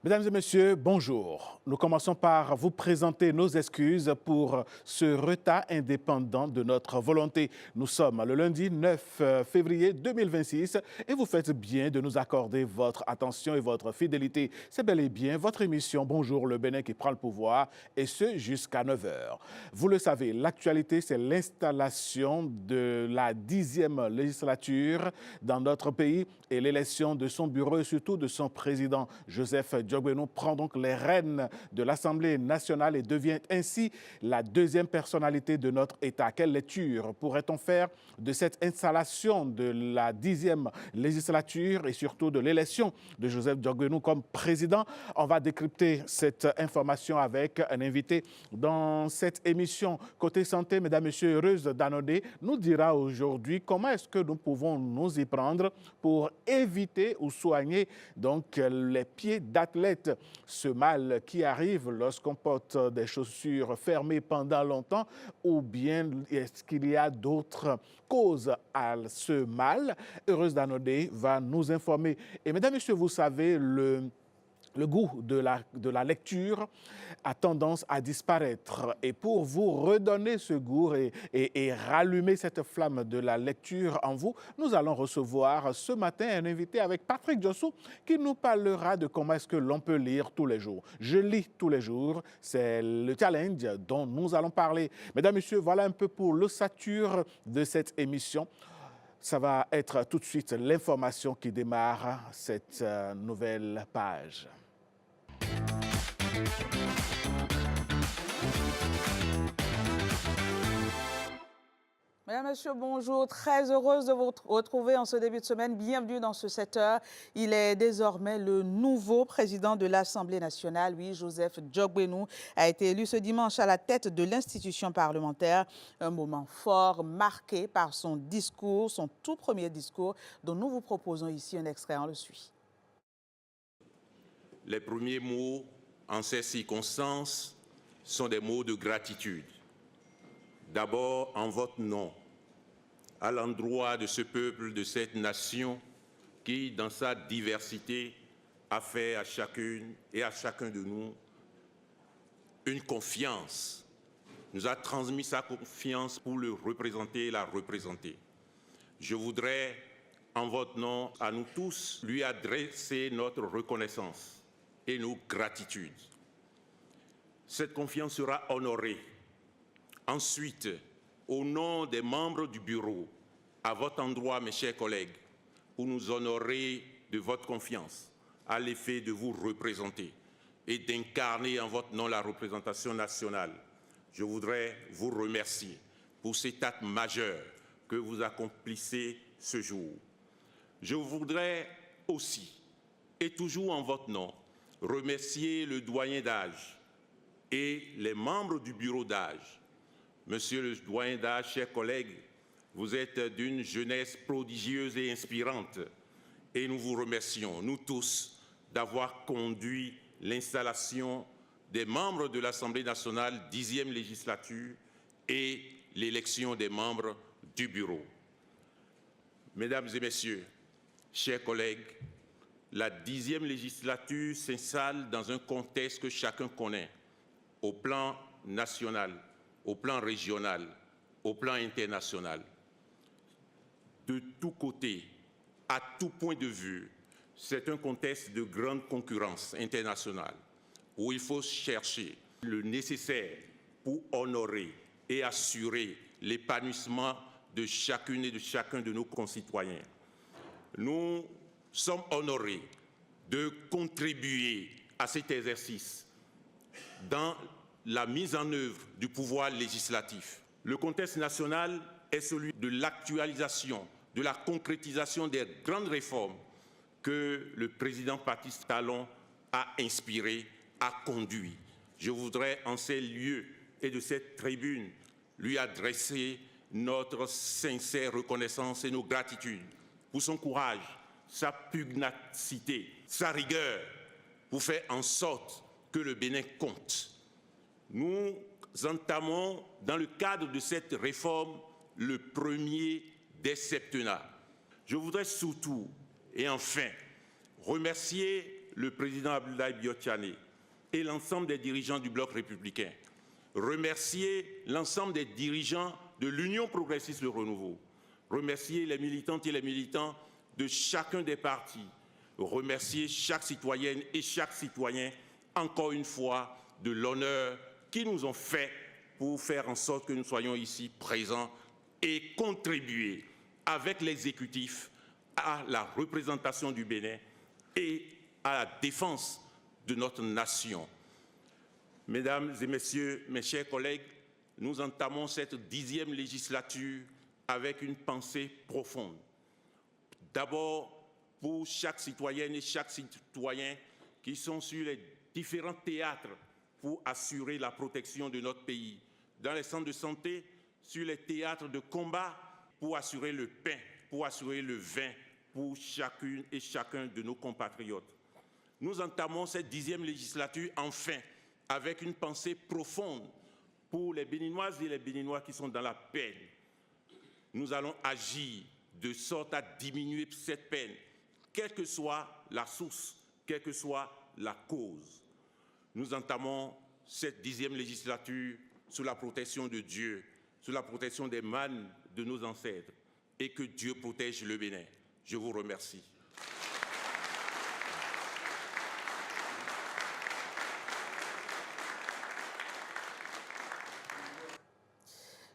Mesdames et messieurs, bonjour. Nous commençons par vous présenter nos excuses pour ce retard indépendant de notre volonté. Nous sommes le lundi 9 février 2026 et vous faites bien de nous accorder votre attention et votre fidélité. C'est bel et bien votre émission Bonjour le Bénin qui prend le pouvoir et ce jusqu'à 9 heures. Vous le savez, l'actualité, c'est l'installation de la 10e législature dans notre pays et l'élection de son bureau et surtout de son président, Joseph Diogbenou prend donc les rênes de l'Assemblée nationale et devient ainsi la deuxième personnalité de notre État. Quelle lecture pourrait-on faire de cette installation de la 10e législature et surtout de l'élection de Joseph Diogbenou comme président? On va décrypter cette information avec un invité dans cette émission. Côté santé, mesdames, messieurs, Heureuse Danodé nous dira aujourd'hui comment est-ce que nous pouvons nous y prendre pour éviter ou soigner donc les pieds d'athlète, ce mal qui arrive lorsqu'on porte des chaussures fermées pendant longtemps, ou bien est-ce qu'il y a d'autres causes à ce mal? Heureuse Danodé va nous informer. Et mesdames, messieurs, vous savez, le goût de la lecture a tendance à disparaître. Et pour vous redonner ce goût et rallumer cette flamme de la lecture en vous, nous allons recevoir ce matin un invité avec Patrick Diossou qui nous parlera de comment est-ce que l'on peut lire tous les jours. Je lis tous les jours, c'est le challenge dont nous allons parler. Mesdames, Messieurs, voilà un peu pour l'ossature de cette émission. Ça va être tout de suite l'information qui démarre cette nouvelle page. Mesdames, Messieurs, bonjour. Très heureuse de vous retrouver en ce début de semaine. Bienvenue dans ce 7h. Il est désormais le nouveau président de l'Assemblée nationale. Oui, Joseph Diogbenou a été élu ce dimanche à la tête de l'institution parlementaire. Un moment fort marqué par son discours, son tout premier discours, dont nous vous proposons ici un extrait. On le suit. Les premiers mots en ces circonstances sont des mots de gratitude. D'abord en votre nom, à l'endroit de ce peuple, de cette nation qui, dans sa diversité, a fait à chacune et à chacun de nous une confiance, nous a transmis sa confiance pour le représenter et la représenter. Je voudrais, en votre nom, à nous tous, lui adresser notre reconnaissance et nos gratitudes. Cette confiance sera honorée. Ensuite, au nom des membres du bureau, à votre endroit, mes chers collègues, pour nous honorer de votre confiance, à l'effet de vous représenter et d'incarner en votre nom la représentation nationale, je voudrais vous remercier pour cet acte majeur que vous accomplissez ce jour. Je voudrais aussi, et toujours en votre nom, remercier le doyen d'âge et les membres du bureau d'âge. Monsieur le doyen d'âge, chers collègues, vous êtes d'une jeunesse prodigieuse et inspirante et nous vous remercions, nous tous, d'avoir conduit l'installation des membres de l'Assemblée nationale 10e législature et l'élection des membres du bureau. Mesdames et messieurs, chers collègues, la 10e législature s'installe dans un contexte que chacun connaît, au plan national, au plan régional, au plan international. De tous côtés, à tout point de vue, c'est un contexte de grande concurrence internationale où il faut chercher le nécessaire pour honorer et assurer l'épanouissement de chacune et de chacun de nos concitoyens. Nous sommes honorés de contribuer à cet exercice dans la mise en œuvre du pouvoir législatif. Le contexte national est celui de l'actualisation, de la concrétisation des grandes réformes que le président Patrice Talon a inspirées, a conduit. Je voudrais en ces lieux et de cette tribune lui adresser notre sincère reconnaissance et nos gratitudes pour son courage, sa pugnacité, sa rigueur pour faire en sorte que le Bénin compte. Nous entamons, dans le cadre de cette réforme, le premier des septennats. Je voudrais surtout, et enfin, remercier le président Abdoulaye Biotchane et l'ensemble des dirigeants du bloc républicain. Remercier l'ensemble des dirigeants de l'Union progressiste Le Renouveau. Remercier les militantes et les militants de chacun des partis. Remercier chaque citoyenne et chaque citoyen, encore une fois, de l'honneur qu'ils nous ont fait pour faire en sorte que nous soyons ici présents et contribuer avec l'exécutif à la représentation du Bénin et à la défense de notre nation. Mesdames et messieurs, mes chers collègues, nous entamons cette 10e législature avec une pensée profonde. D'abord, pour chaque citoyenne et chaque citoyen qui sont sur les différents théâtres pour assurer la protection de notre pays, dans les centres de santé, sur les théâtres de combat, pour assurer le pain, pour assurer le vin, pour chacune et chacun de nos compatriotes. Nous entamons cette 10e législature, enfin, avec une pensée profonde pour les Béninoises et les Béninois qui sont dans la peine. Nous allons agir de sorte à diminuer cette peine, quelle que soit la source, quelle que soit la cause. Nous entamons cette 10e législature sous la protection de Dieu, sous la protection des mânes de nos ancêtres, et que Dieu protège le Bénin. Je vous remercie.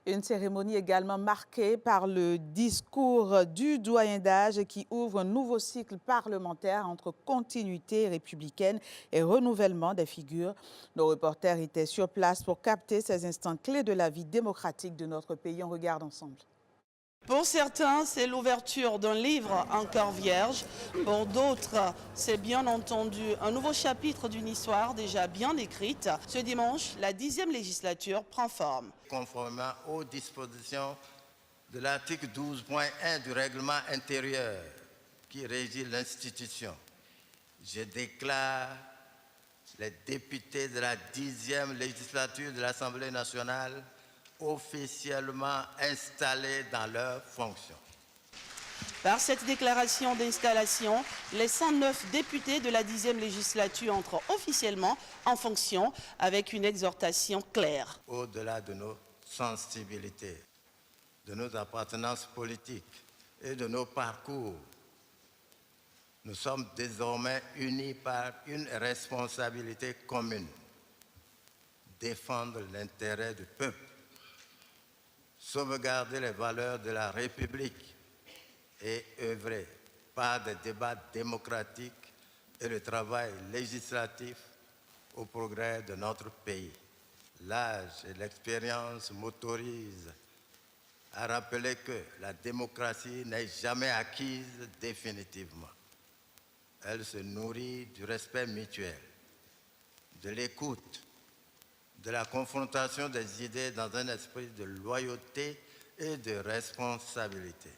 Une cérémonie également marquée par le discours du doyen d'âge qui ouvre un nouveau cycle parlementaire entre continuité républicaine et renouvellement des figures. Nos reporters étaient sur place pour capter ces instants clés de la vie démocratique de notre pays. On regarde ensemble. Pour certains, c'est l'ouverture d'un livre encore vierge. Pour d'autres, c'est bien entendu un nouveau chapitre d'une histoire déjà bien écrite. Ce dimanche, la 10e législature prend forme. Conformément aux dispositions de l'article 12.1 du règlement intérieur qui régit l'institution, je déclare les députés de la 10e législature de l'Assemblée nationale officiellement installés dans leurs fonctions. Par cette déclaration d'installation, les 109 députés de la 10e législature entrent officiellement en fonction avec une exhortation claire. Au-delà de nos sensibilités, de nos appartenances politiques et de nos parcours, nous sommes désormais unis par une responsabilité commune: défendre l'intérêt du peuple, sauvegarder les valeurs de la République et œuvrer par des débats démocratiques et le travail législatif au progrès de notre pays. L'âge et l'expérience m'autorisent à rappeler que la démocratie n'est jamais acquise définitivement. Elle se nourrit du respect mutuel, de l'écoute, de la confrontation des idées dans un esprit de loyauté et de responsabilité.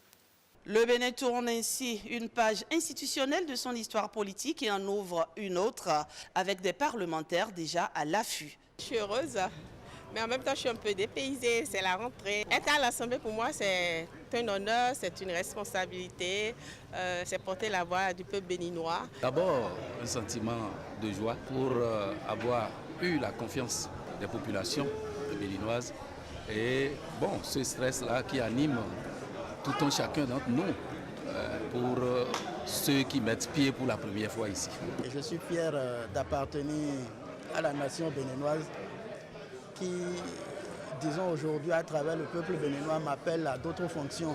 Le Bénin tourne ainsi une page institutionnelle de son histoire politique et en ouvre une autre avec des parlementaires déjà à l'affût. Je suis heureuse, mais en même temps je suis un peu dépaysée, c'est la rentrée. Être à l'Assemblée pour moi c'est un honneur, c'est une responsabilité, c'est porter la voix du peuple béninois. D'abord un sentiment de joie pour avoir eu la confiance des populations béninoises et bon, ce stress-là qui anime tout un chacun d'entre nous pour ceux qui mettent pied pour la première fois ici. Je suis fier d'appartenir à la nation béninoise qui, disons aujourd'hui, à travers le peuple béninois, m'appelle à d'autres fonctions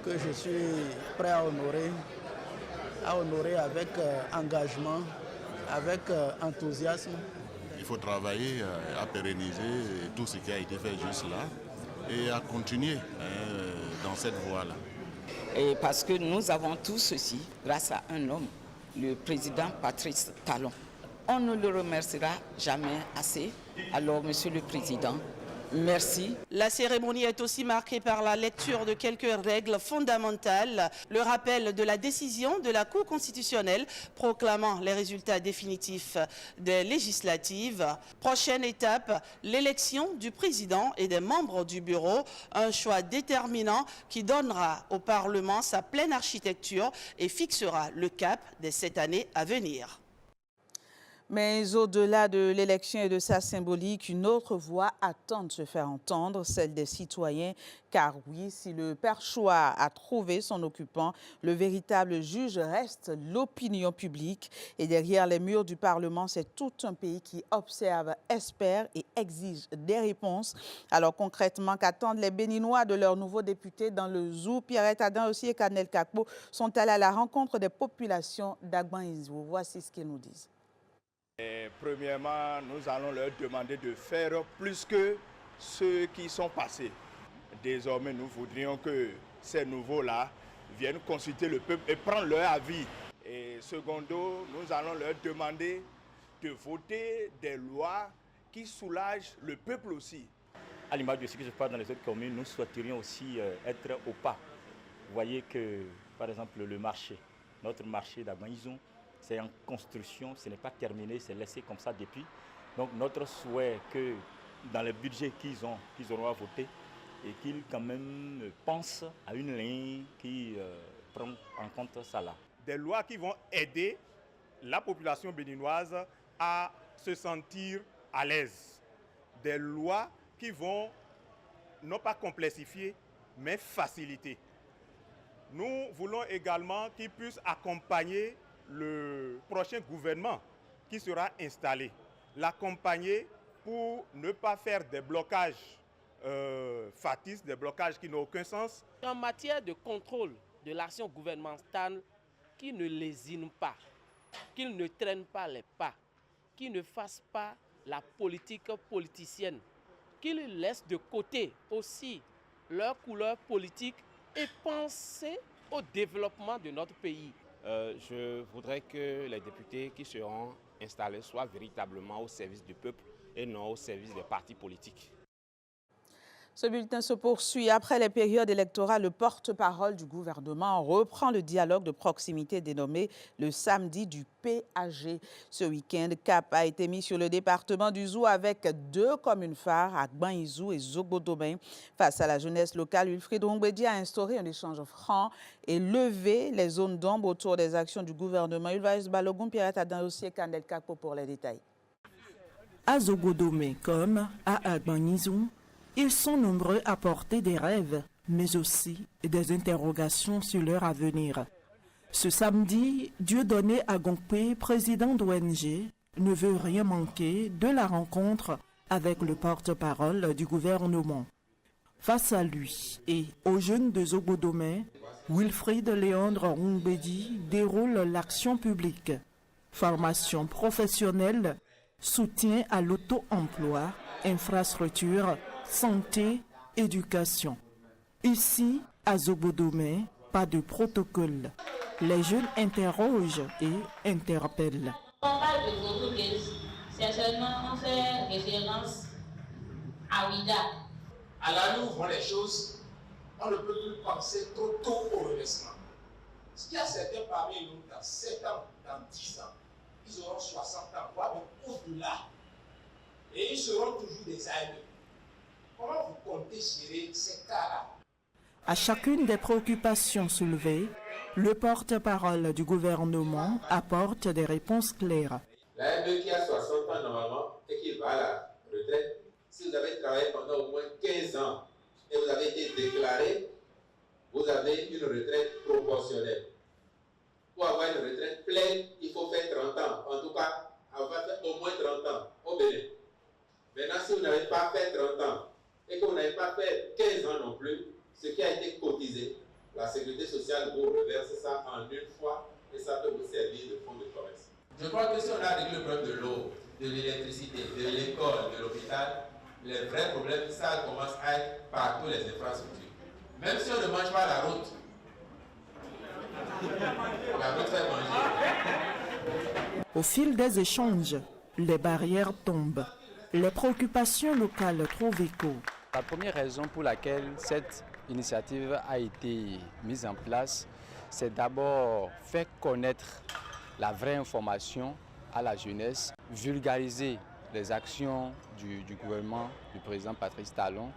que je suis prêt à honorer avec engagement, avec enthousiasme. Il faut travailler à pérenniser tout ce qui a été fait juste là et à continuer dans cette voie-là. Et parce que nous avons tout ceci grâce à un homme, le président Patrice Talon. On ne le remerciera jamais assez. Alors, Monsieur le Président, merci. La cérémonie est aussi marquée par la lecture de quelques règles fondamentales, le rappel de la décision de la Cour constitutionnelle proclamant les résultats définitifs des législatives. Prochaine étape, l'élection du président et des membres du bureau, un choix déterminant qui donnera au Parlement sa pleine architecture et fixera le cap des 7 années à venir. Mais au-delà de l'élection et de sa symbolique, une autre voix attend de se faire entendre, celle des citoyens. Car oui, si le perchoir a trouvé son occupant, le véritable juge reste l'opinion publique. Et derrière les murs du Parlement, c'est tout un pays qui observe, espère et exige des réponses. Alors concrètement, qu'attendent les Béninois de leurs nouveaux députés dans le zoo? Pierrette Adam aussi et Kanel Kakpo sont allés à la rencontre des populations d'Agban-Izou. Voici ce qu'ils nous disent. Et premièrement, nous allons leur demander de faire plus que ceux qui sont passés. Désormais, nous voudrions que ces nouveaux-là viennent consulter le peuple et prendre leur avis. Et secondo, nous allons leur demander de voter des lois qui soulagent le peuple aussi. À l'image de ce qui se passe dans les autres communes, nous souhaiterions aussi être au pas. Vous voyez que, par exemple, le marché, notre marché d'Agban-Izou, c'est en construction, ce n'est pas terminé, c'est laissé comme ça depuis. Donc notre souhait est que dans le budget qu'ils auront à voter, et qu'ils quand même pensent à une ligne qui prend en compte ça là. Des lois qui vont aider la population béninoise à se sentir à l'aise. Des lois qui vont non pas complexifier, mais faciliter. Nous voulons également qu'ils puissent accompagner le prochain gouvernement qui sera installé. L'accompagner pour ne pas faire des blocages factices, des blocages qui n'ont aucun sens. En matière de contrôle de l'action gouvernementale, qui ne lésine pas, qu'ils ne traînent pas les pas, qu'ils ne fassent pas la politique politicienne, qu'ils laissent de côté aussi leur couleur politique et penser au développement de notre pays. Je voudrais que les députés qui seront installés soient véritablement au service du peuple et non au service des partis politiques. Ce bulletin se poursuit. Après les périodes électorales, le porte-parole du gouvernement reprend le dialogue de proximité dénommé le samedi du PAG. Ce week-end, cap a été mis sur le département du Zou avec 2 communes phares, Agban-Izou et Zobo-Domain. Face à la jeunesse locale, Wilfried Ongbedi a instauré un échange franc et levé les zones d'ombre autour des actions du gouvernement. Ulvaïs Balogun, Pierrette Adam aussi et Kanel Kakpo pour les détails. À Zobo-Domain comme à Agban-Izou, ils sont nombreux à porter des rêves, mais aussi des interrogations sur leur avenir. Ce samedi, Dieudonné Agonkpe, président d'ONG, ne veut rien manquer de la rencontre avec le porte-parole du gouvernement. Face à lui et aux jeunes de Zobo-Domain, Wilfried Léandre Ongbedi déroule l'action publique, formation professionnelle, soutien à l'auto-emploi, infrastructure, santé, éducation. Ici, à Zobo-Domain, pas de protocole. Les jeunes interrogent et interpellent. On parle de Zobo-Gaze. Certainement, on fait référence à Ouida. À la où vont les choses, on ne peut plus penser trop tôt au redressement. Ce qu'il y a certains parmi nous, dans 7 ans, dans 10 ans, ils auront 60 ans, voire au-delà. Et ils seront toujours des aînés. Comment vous comptez gérer ces cas-là? À chacune des préoccupations soulevées, le porte-parole du gouvernement apporte des réponses claires. L'AME qui a 60 ans normalement et qui va à la retraite, si vous avez travaillé pendant au moins 15 ans et vous avez été déclaré, vous avez une retraite proportionnelle. Pour avoir une retraite pleine, il faut faire 30 ans. En tout cas, avoir fait au moins 30 ans au Bénin. Maintenant, si vous n'avez pas fait 30 ans et que vous n'avez pas fait 15 ans non plus, ce qui a été cotisé, la sécurité sociale vous reverse ça en une fois et ça peut vous servir de fonds de commerce. Je crois que si on a réglé le problème de l'eau, de l'électricité, de l'école, de l'hôpital, les vrais problèmes, ça commence à être partout les infrastructures. Même si on ne mange pas la route fait manger. Au fil des échanges, les barrières tombent. Les préoccupations locales trouvent écho. La première raison pour laquelle cette initiative a été mise en place, c'est d'abord faire connaître la vraie information à la jeunesse, vulgariser les actions du gouvernement du président Patrice Talon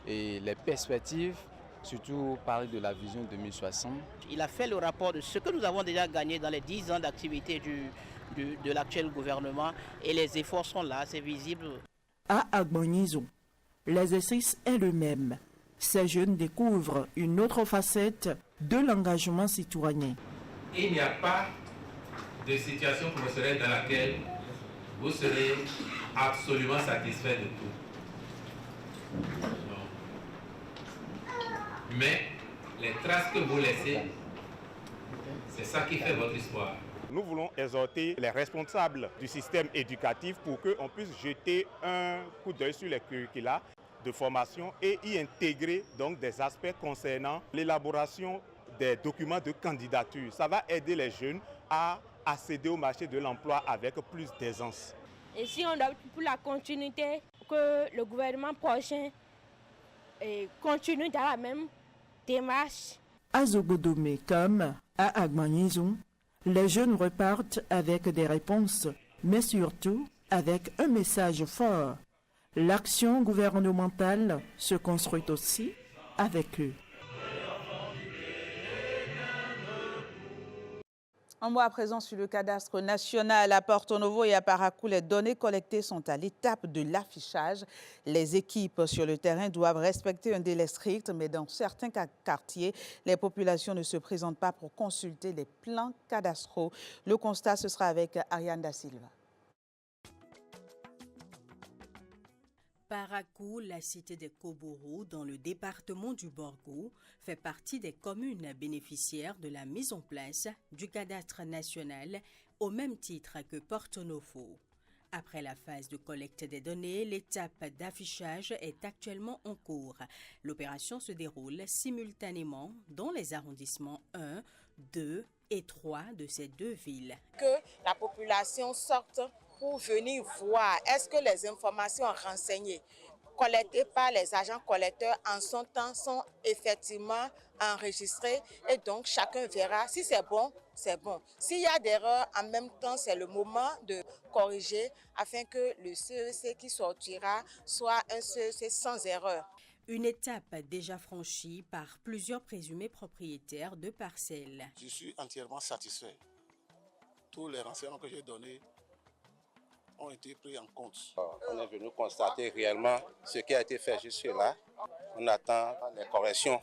et les perspectives surtout parler de la vision 2060. Il a fait le rapport de ce que nous avons déjà gagné dans les 10 ans d'activité de l'actuel gouvernement et les efforts sont là, c'est visible. À Agbonizou, l'exercice est le même. Ces jeunes découvrent une autre facette de l'engagement citoyen. Il n'y a pas de situation professionnelle dans laquelle vous serez absolument satisfait de tout. Mais les traces que vous laissez, c'est ça qui fait votre histoire. Nous voulons exhorter les responsables du système éducatif pour qu'on puisse jeter un coup d'œil sur les curricula de formation et y intégrer donc des aspects concernant l'élaboration des documents de candidature. Ça va aider les jeunes à accéder au marché de l'emploi avec plus d'aisance. Et si on doit pour la continuité, que le gouvernement prochain continue dans la même démarche. À Zogodome comme à Agbonizou, les jeunes repartent avec des réponses, mais surtout avec un message fort. L'action gouvernementale se construit aussi avec eux. Un mot à présent sur le cadastre national. À Porto Novo et à Paracou, les données collectées sont à l'étape de l'affichage. Les équipes sur le terrain doivent respecter un délai strict, mais dans certains quartiers, les populations ne se présentent pas pour consulter les plans cadastraux. Le constat, ce sera avec Ariane Da Silva. Paracou, la cité des Kobourou, dans le département du Borgo, fait partie des communes bénéficiaires de la mise en place du cadastre national au même titre que Porto Novo. Après la phase de collecte des données, l'étape d'affichage est actuellement en cours. L'opération se déroule simultanément dans les arrondissements 1, 2 et 3 de ces deux villes. Que la population sorte pour venir voir est-ce que les informations renseignées collectées par les agents collecteurs en son temps sont effectivement enregistrées et donc chacun verra si c'est bon, c'est bon. S'il y a des erreurs, en même temps, c'est le moment de corriger afin que le CEC qui sortira soit un CEC sans erreur. Une étape déjà franchie par plusieurs présumés propriétaires de parcelles. Je suis entièrement satisfait. Tous les renseignements que j'ai donnés ont été pris en compte. On est venu constater réellement ce qui a été fait jusque-là. On attend les corrections.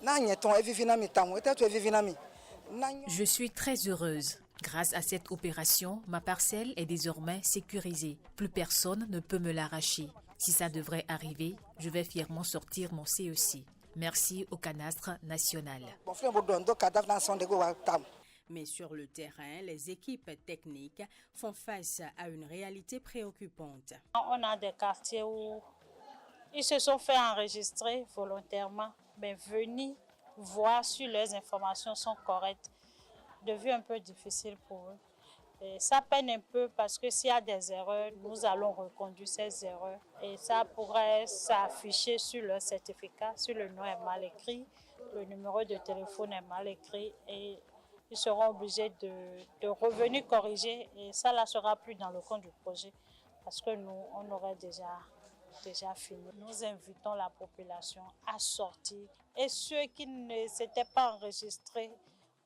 Je suis très heureuse. Grâce à cette opération, ma parcelle est désormais sécurisée. Plus personne ne peut me l'arracher. Si ça devrait arriver, je vais fièrement sortir mon CEC. Merci au cadastre national. Mais sur le terrain, les équipes techniques font face à une réalité préoccupante. On a des quartiers où ils se sont fait enregistrer volontairement, mais venir voir si leurs informations sont correctes devient un peu difficile pour eux. Et ça peine un peu parce que s'il y a des erreurs, nous allons reconduire ces erreurs. Et ça pourrait s'afficher sur leur certificat, si le nom est mal écrit, le numéro de téléphone est mal écrit et ils seront obligés de revenir corriger et ça ne sera plus dans le compte du projet parce que nous, on aurait déjà fini. Nous invitons la population à sortir et ceux qui ne s'étaient pas enregistrés,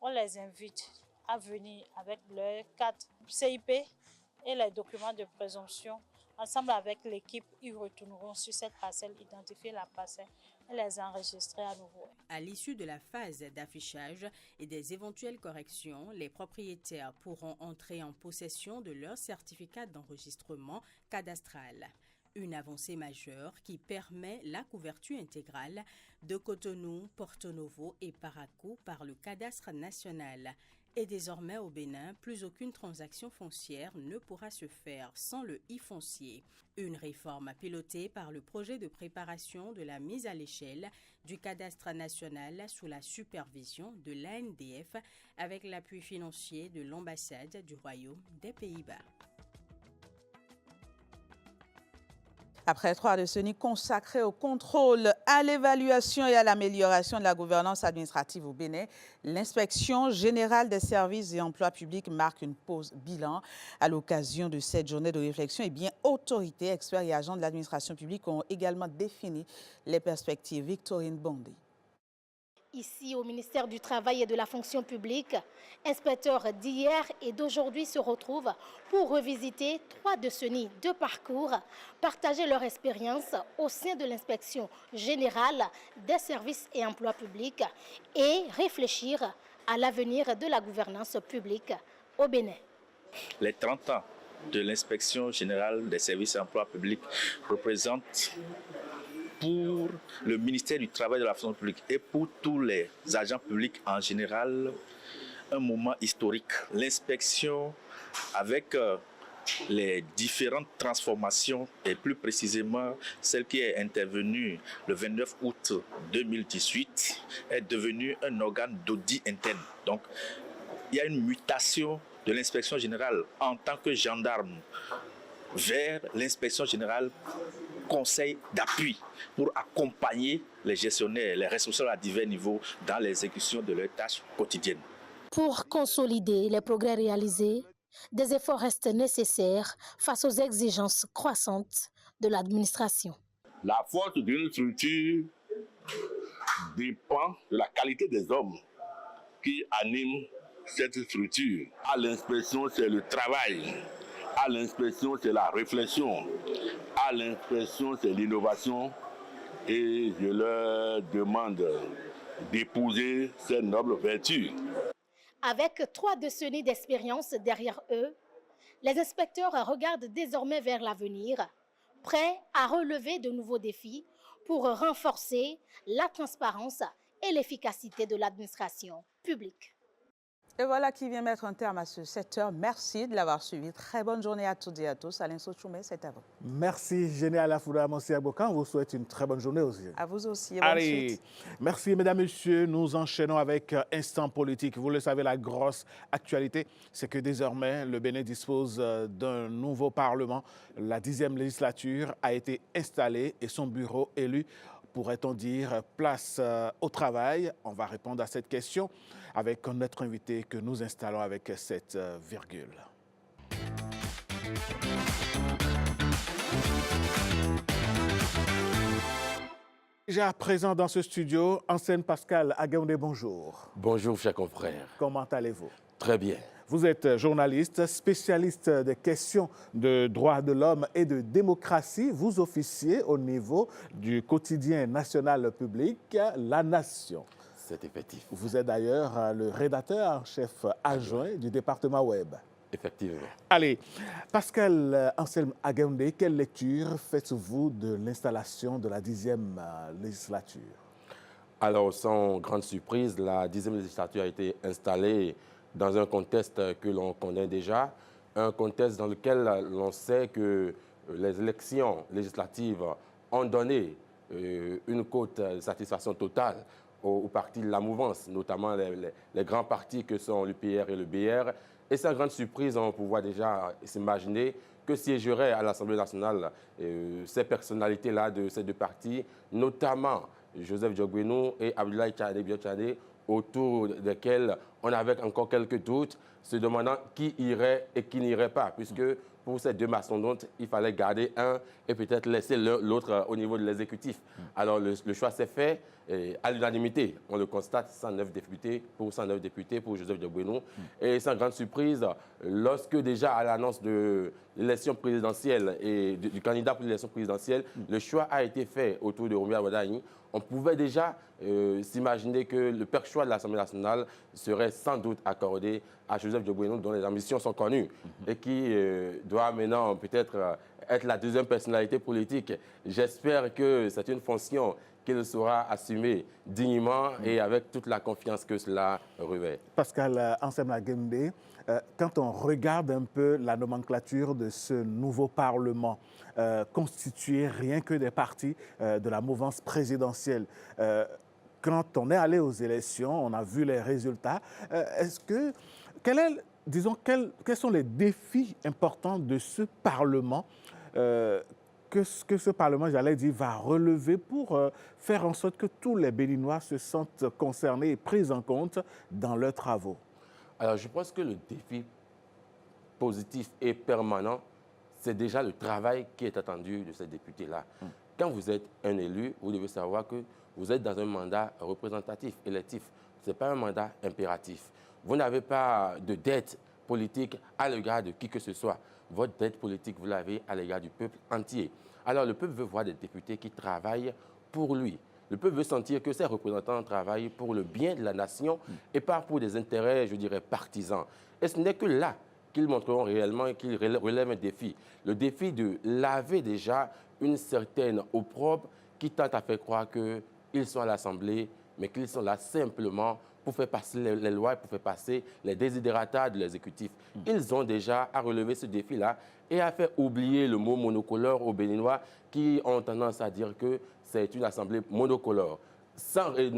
on les invite à venir avec leur carte CIP et les documents de présomption. Ensemble avec l'équipe, ils retourneront sur cette parcelle, identifier la parcelle et les enregistrer à nouveau. À l'issue de la phase d'affichage et des éventuelles corrections, les propriétaires pourront entrer en possession de leur certificat d'enregistrement cadastral. Une avancée majeure qui permet la couverture intégrale de Cotonou, Porto Novo et Paracou par le cadastre national. Et désormais au Bénin, plus aucune transaction foncière ne pourra se faire sans le e-foncier. Une réforme pilotée par le projet de préparation de la mise à l'échelle du cadastre national sous la supervision de l'ANDF avec l'appui financier de l'ambassade du Royaume des Pays-Bas. Après 3 décennies consacrées au contrôle, à l'évaluation et à l'amélioration de la gouvernance administrative au Bénin, l'inspection générale des services et emplois publics marque une pause bilan. À l'occasion de cette journée de réflexion, autorités, experts et agents de l'administration publique ont également défini les perspectives. Victorine Bondé. Ici, au ministère du Travail et de la Fonction publique, inspecteurs d'hier et d'aujourd'hui se retrouvent pour revisiter 3 décennies de parcours, partager leur expérience au sein de l'inspection générale des services et emplois publics et réfléchir à l'avenir de la gouvernance publique au Bénin. Les 30 ans de l'inspection générale des services et emplois publics représentent pour le ministère du Travail et de la Fonction publique et pour tous les agents publics en général un moment historique. L'inspection, avec les différentes transformations et plus précisément celle qui est intervenue le 29 août 2018, est devenue un organe d'audit interne. Donc, il y a une mutation de l'inspection générale en tant que gendarme vers l'inspection générale conseil d'appui pour accompagner les gestionnaires, les responsables à divers niveaux dans l'exécution de leurs tâches quotidiennes. Pour consolider les progrès réalisés, des efforts restent nécessaires face aux exigences croissantes de l'administration. La force d'une structure dépend de la qualité des hommes qui animent cette structure. À l'inspection, c'est le travail. À l'inspection, c'est la réflexion. À l'inspection, c'est l'innovation. Et je leur demande d'épouser ces nobles vertus. Avec 3 décennies d'expérience derrière eux, les inspecteurs regardent désormais vers l'avenir, prêts à relever de nouveaux défis pour renforcer la transparence et l'efficacité de l'administration publique. Et voilà qui vient mettre un terme à ce 7h. Merci de l'avoir suivi. Très bonne journée à toutes et à tous. Alain Sochoumé, c'est à vous. Merci, Général Afouda Monsi Abokan. On vous souhaite une très bonne journée aussi. À vous aussi. Allez, merci mesdames, messieurs. Nous enchaînons avec Instant Politique. Vous le savez, la grosse actualité, c'est que désormais, le Bénin dispose d'un nouveau Parlement. La 10e législature a été installée et son bureau élu. Pourrait-on dire place au travail? On va répondre à cette question avec notre invité que nous installons avec cette virgule. Déjà présent dans ce studio, Anselme Pascal Agaoundé, bonjour. Bonjour, chers confrères. Comment allez-vous? Très bien. Vous êtes journaliste, spécialiste des questions de droits de l'homme et de démocratie. Vous officiez au niveau du quotidien national public, La Nation. C'est effectif. Vous êtes d'ailleurs le rédacteur en chef adjoint du département web. Effectivement. Allez, Pascal Anselme Agaoundé, quelle lecture faites-vous de l'installation de la 10e législature? Alors, sans grande surprise, la 10e législature a été installée dans un contexte que l'on connaît déjà, un contexte dans lequel l'on sait que les élections législatives ont donné une cote de satisfaction totale aux partis de la mouvance, notamment les grands partis que sont l'UPR et le BR. Et sans grande surprise, on peut déjà s'imaginer que siégeraient à l'Assemblée nationale ces personnalités-là de ces deux partis, notamment Joseph Djogbenou et Abdoulaye Biotchane, autour desquels on avait encore quelques doutes, se demandant qui irait et qui n'irait pas, puisque pour ces deux mastodontes, il fallait garder un et peut-être laisser l'autre au niveau de l'exécutif. Alors le choix s'est fait à l'unanimité. On le constate, 109 députés pour Joseph Djogbenou. Et sans grande surprise, lorsque déjà à l'annonce de l'élection présidentielle et du candidat pour l'élection présidentielle, le choix a été fait autour de Roumia Wadani, on pouvait déjà s'imaginer que le perchoir de l'Assemblée nationale serait sans doute accordé à Joseph Djogbenou, dont les ambitions sont connues et qui doit maintenant peut-être être la deuxième personnalité politique. J'espère que c'est une fonction qu'il saura assumer dignement et avec toute la confiance que cela revêt. Pascal Anselme Agaoundé, quand on regarde un peu la nomenclature de ce nouveau Parlement, constitué rien que des partis de la mouvance présidentielle, quand on est allé aux élections, on a vu les résultats. Quels sont les défis importants de ce Parlement que ce Parlement, j'allais dire, va relever pour faire en sorte que tous les Béninois se sentent concernés et pris en compte dans leurs travaux? Alors, je pense que le défi positif et permanent, c'est déjà le travail qui est attendu de ces députés-là. quand vous êtes un élu, vous devez savoir que vous êtes dans un mandat représentatif, électif. Ce n'est pas un mandat impératif. Vous n'avez pas de dette politique à l'égard de qui que ce soit. Votre dette politique, vous l'avez à l'égard du peuple entier. Alors, le peuple veut voir des députés qui travaillent pour lui. Le peuple veut sentir que ses représentants travaillent pour le bien de la nation et pas pour des intérêts, je dirais, partisans. Et ce n'est que là qu'ils montreront réellement qu'ils relèvent un défi. Le défi de laver déjà une certaine opprobre qui tente à faire croire qu'ils sont à l'Assemblée, mais qu'ils sont là simplement pour faire passer les lois et pour faire passer les désidératas de l'exécutif. Ils ont déjà à relever ce défi-là et à faire oublier le mot monocolore aux Béninois qui ont tendance à dire que c'est une assemblée monocolore.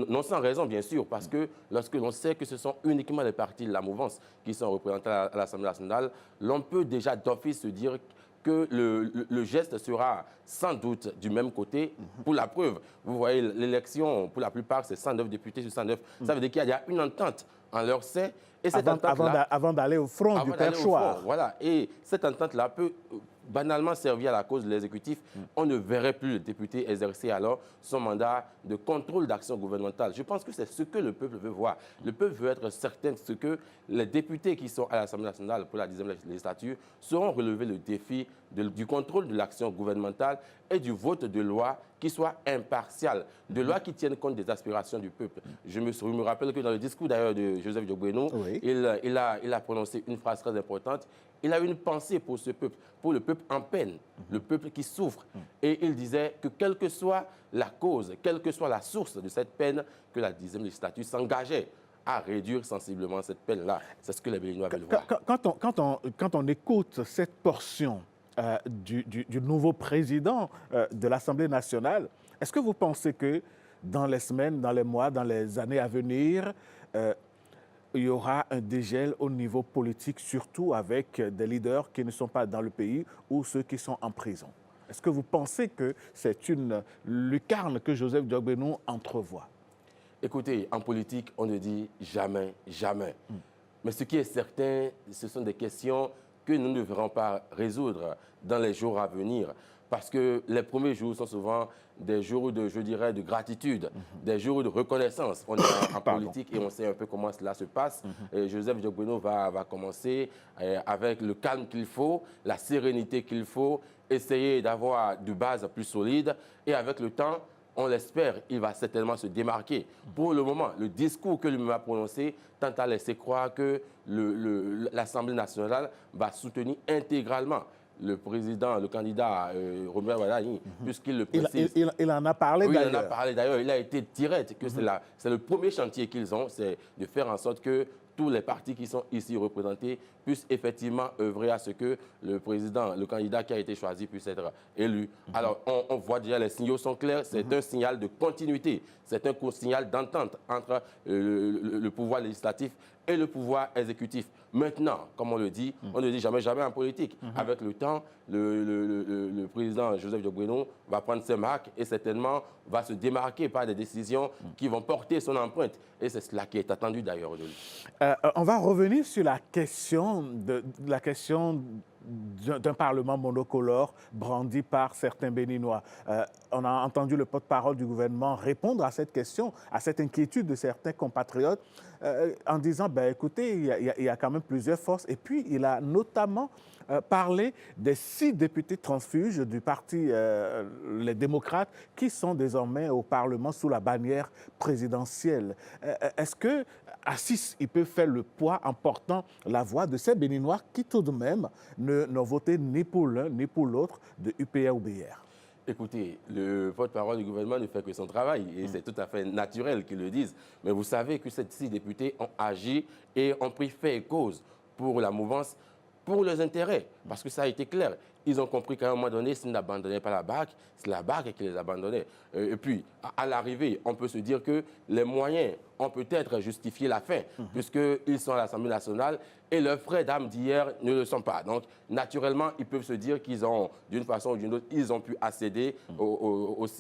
Non sans raison, bien sûr, parce que lorsque l'on sait que ce sont uniquement les partis de la mouvance qui sont représentés à l'Assemblée nationale, l'on peut déjà d'office se dire que le geste sera sans doute du même côté. Pour la preuve, vous voyez, l'élection, pour la plupart, c'est 109 députés sur 109. Ça veut dire qu'il y a une entente en leur sein. Et cette avant d'aller au front du perchoir. Voilà. Et cette entente-là peut banalement servir à la cause de l'exécutif. On ne verrait plus le député exercer alors son mandat de contrôle d'action gouvernementale. Je pense que c'est ce que le peuple veut voir. Le peuple veut être certain de ce que les députés qui sont à l'Assemblée nationale pour la 10e législature sauront relever le défi du contrôle de l'action gouvernementale et du vote de loi qui soit impartial, de loi qui tienne compte des aspirations du peuple. Je me rappelle que dans le discours d'ailleurs de Joseph Diogbenou, il a prononcé une phrase très importante. Il a une pensée pour ce peuple, pour le peuple en peine, le peuple qui souffre. Et il disait que quelle que soit la cause, quelle que soit la source de cette peine, que la 10e législature s'engageait à réduire sensiblement cette peine-là. C'est ce que les Béninois veulent voir. Quand on écoute cette portion du nouveau président de l'Assemblée nationale, est-ce que vous pensez que dans les semaines, dans les mois, dans les années à venir, il y aura un dégel au niveau politique, surtout avec des leaders qui ne sont pas dans le pays ou ceux qui sont en prison? Est-ce que vous pensez que c'est une lucarne que Joseph Diogbenou entrevoit? Écoutez, en politique, on ne dit jamais, jamais. Mais ce qui est certain, ce sont des questions que nous ne devrons pas résoudre dans les jours à venir. Parce que les premiers jours sont souvent des jours de, je dirais, de gratitude, des jours de reconnaissance. On est en politique et on sait un peu comment cela se passe. Joseph Diogbenou va commencer avec le calme qu'il faut, la sérénité qu'il faut, essayer d'avoir de bases plus solides. Et avec le temps, on l'espère, il va certainement se démarquer. Pour le moment, le discours que lui-même a prononcé tend à laisser croire que l'Assemblée nationale va soutenir intégralement le président, le candidat Robert Wadani, puisqu'il le précise. Il en a parlé d'ailleurs. Oui, il en a parlé d'ailleurs. Il a été direct que c'est le premier chantier qu'ils ont, c'est de faire en sorte que tous les partis qui sont ici représentés puissent effectivement œuvrer à ce que le président, le candidat qui a été choisi puisse être élu. Alors, on voit déjà, les signaux sont clairs, c'est un signal de continuité, c'est un signal d'entente entre le pouvoir législatif et le pouvoir exécutif. Maintenant, comme on le dit, on ne dit jamais, jamais en politique. Avec le temps, le président Joseph Diogbenou va prendre ses marques et certainement va se démarquer par des décisions qui vont porter son empreinte. Et c'est cela qui est attendu d'ailleurs de lui. On va revenir sur la question d'un Parlement monocolore brandi par certains Béninois. On a entendu le porte-parole du gouvernement répondre à cette question, à cette inquiétude de certains compatriotes, en disant, écoutez, il y a quand même plusieurs forces. Et puis, il a notamment parlé des 6 députés transfuges du parti Les Démocrates qui sont désormais au Parlement sous la bannière présidentielle. Est-ce qu'à 6, il peut faire le poids en portant la voix de ces Béninois qui tout de même n'ont voté ni pour l'un ni pour l'autre de UPR ou BR? Écoutez, le porte-parole du gouvernement ne fait que son travail et c'est tout à fait naturel qu'ils le disent. Mais vous savez que ces 6 députés ont agi et ont pris fait et cause pour la mouvance, pour leurs intérêts, parce que ça a été clair. Ils ont compris qu'à un moment donné, s'ils n'abandonnaient pas la BAC, c'est la BAC qui les abandonnait. Et puis, à l'arrivée, on peut se dire que les moyens ont peut-être justifié la fin, puisqu'ils sont à l'Assemblée nationale et leurs frères d'armes d'hier ne le sont pas. Donc, naturellement, ils peuvent se dire qu'ils ont, d'une façon ou d'une autre, ils ont pu accéder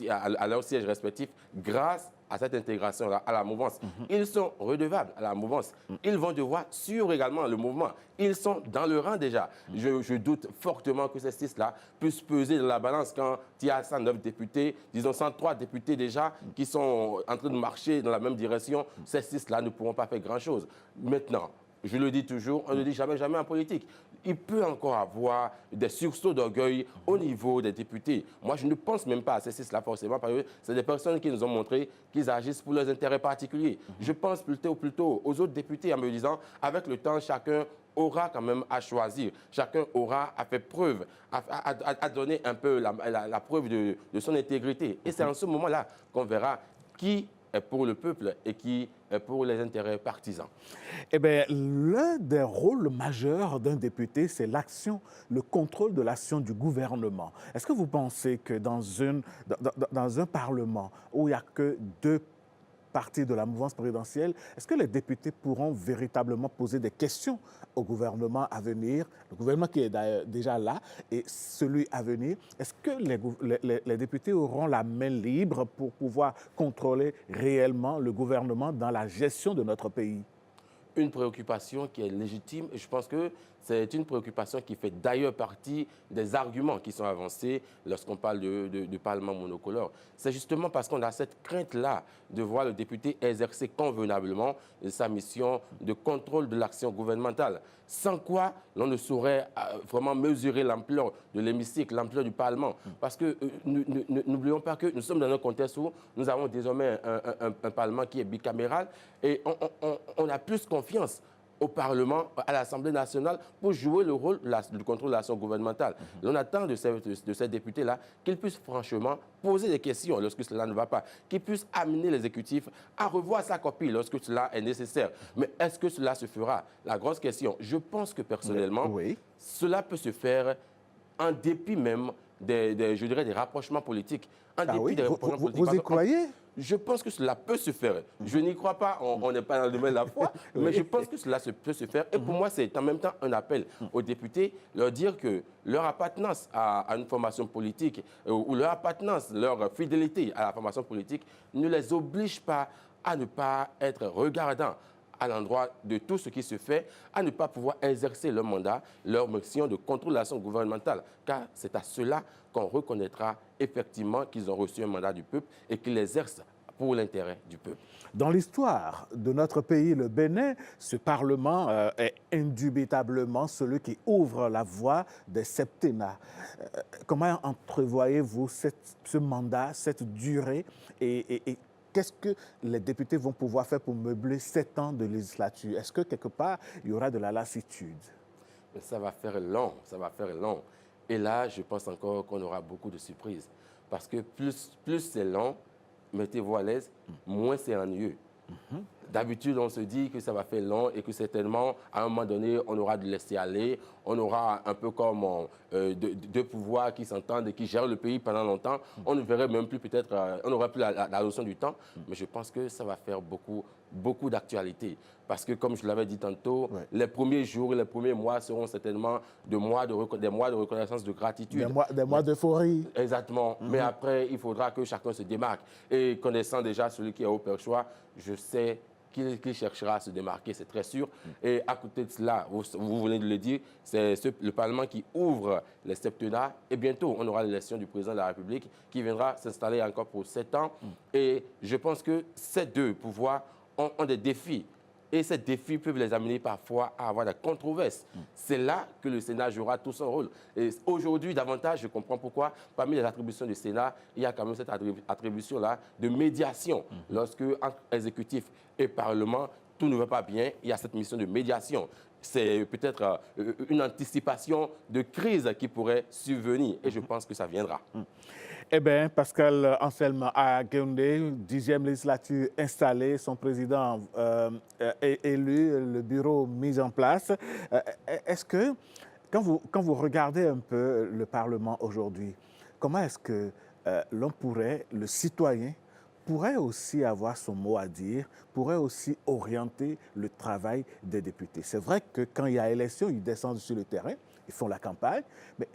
à leur siège respectif grâce à cette intégration-là, à la mouvance. Ils sont redevables à la mouvance. Ils vont devoir suivre également le mouvement. Ils sont dans le rang déjà. Je doute fortement que ces 6-là puisse peser dans la balance quand il y a 109 députés, disons 103 députés déjà qui sont en train de marcher dans la même direction. Ces 6-là ne pourront pas faire grand-chose. Maintenant, je le dis toujours, on ne dit jamais, jamais en politique. Il peut encore avoir des sursauts d'orgueil au niveau des députés. Moi, je ne pense même pas à ces 6-là forcément, parce que c'est des personnes qui nous ont montré qu'ils agissent pour leurs intérêts particuliers. Je pense plutôt aux autres députés en me disant, avec le temps, chacun aura quand même à choisir. Chacun aura à faire preuve, à donner un peu la preuve de son intégrité. Et c'est en ce moment-là qu'on verra qui est pour le peuple et qui est pour les intérêts partisans. Eh bien, l'un des rôles majeurs d'un député, c'est l'action, le contrôle de l'action du gouvernement. Est-ce que vous pensez que dans un Parlement où il n'y a que 2 partis de la mouvance présidentielle, est-ce que les députés pourront véritablement poser des questions au gouvernement à venir, le gouvernement qui est déjà là et celui à venir? Est-ce que les députés auront la main libre pour pouvoir contrôler réellement le gouvernement dans la gestion de notre pays? Une préoccupation qui est légitime et je pense que c'est une préoccupation qui fait d'ailleurs partie des arguments qui sont avancés lorsqu'on parle du Parlement monocolore. C'est justement parce qu'on a cette crainte-là de voir le député exercer convenablement sa mission de contrôle de l'action gouvernementale, sans quoi l'on ne saurait vraiment mesurer l'ampleur de l'hémicycle, l'ampleur du Parlement. Parce que n'oublions pas que nous sommes dans un contexte où nous avons désormais un Parlement qui est bicaméral et on a plus confiance au Parlement, à l'Assemblée nationale, pour jouer le rôle du contrôle de l'action gouvernementale. On attend de ces députés-là qu'ils puissent franchement poser des questions lorsque cela ne va pas, qu'ils puissent amener l'exécutif à revoir sa copie lorsque cela est nécessaire. Mais est-ce que cela se fera? La grosse question, je pense que personnellement, cela peut se faire en dépit même je dirais, des rapprochements politiques. En dépit des rapprochements politiques. Vous y croyez? Je pense que cela peut se faire. Je n'y crois pas, on n'est pas dans le domaine de la foi, mais je pense que cela peut se faire. Et pour moi, c'est en même temps un appel aux députés, leur dire que leur appartenance à une formation politique ou leur appartenance, leur fidélité à la formation politique ne les oblige pas à ne pas être regardants à l'endroit de tout ce qui se fait, à ne pas pouvoir exercer leur mandat, leur mission de contrôle de l'action gouvernementale. Car c'est à cela qu'on reconnaîtra effectivement qu'ils ont reçu un mandat du peuple et qu'ils l'exercent pour l'intérêt du peuple. Dans l'histoire de notre pays, le Bénin, ce Parlement est indubitablement celui qui ouvre la voie des septennats. Comment entrevoyez-vous ce mandat, cette durée et qu'est-ce que les députés vont pouvoir faire pour meubler 7 ans de législature? Est-ce que quelque part, il y aura de la lassitude? Ça va faire long, ça va faire long. Et là, je pense encore qu'on aura beaucoup de surprises. Parce que plus c'est long, mettez-vous à l'aise, moins c'est ennuyeux. D'habitude, on se dit que ça va faire long et que certainement, à un moment donné, on aura de laisser aller. On aura un peu comme deux pouvoirs qui s'entendent et qui gèrent le pays pendant longtemps. On ne verrait même plus peut-être, on n'aura plus la notion du temps. Mais je pense que ça va faire beaucoup d'actualité. Parce que, comme je l'avais dit tantôt, les premiers jours et les premiers mois seront certainement des mois de reconnaissance, de gratitude. Des mois d'euphorie. Exactement. Mais après, il faudra que chacun se démarque. Et connaissant déjà celui qui est au perchoir, je sais qu'il cherchera à se démarquer, c'est très sûr. Et à côté de cela, vous venez de le dire, c'est le Parlement qui ouvre les septennats. Et bientôt, on aura l'élection du président de la République qui viendra s'installer encore pour 7 ans. Et je pense que ces deux pouvoirs ont des défis. Et ces défis peuvent les amener parfois à avoir des controverses. C'est là que le Sénat jouera tout son rôle. Et aujourd'hui, davantage, je comprends pourquoi, parmi les attributions du Sénat, il y a quand même cette attribution-là de médiation. Lorsque, entre exécutif et Parlement, tout ne va pas bien, il y a cette mission de médiation. C'est peut-être une anticipation de crise qui pourrait survenir. Et je pense que ça viendra. Eh bien, Pascal Anselme Aguéoundé, 10e législature installée, son président élu, le bureau mis en place. Est-ce que, quand vous regardez un peu le Parlement aujourd'hui, comment est-ce que l'on pourrait, le citoyen, pourrait aussi avoir son mot à dire, pourrait aussi orienter le travail des députés? C'est vrai que quand il y a élection, ils descendent sur le terrain, ils font la campagne, mais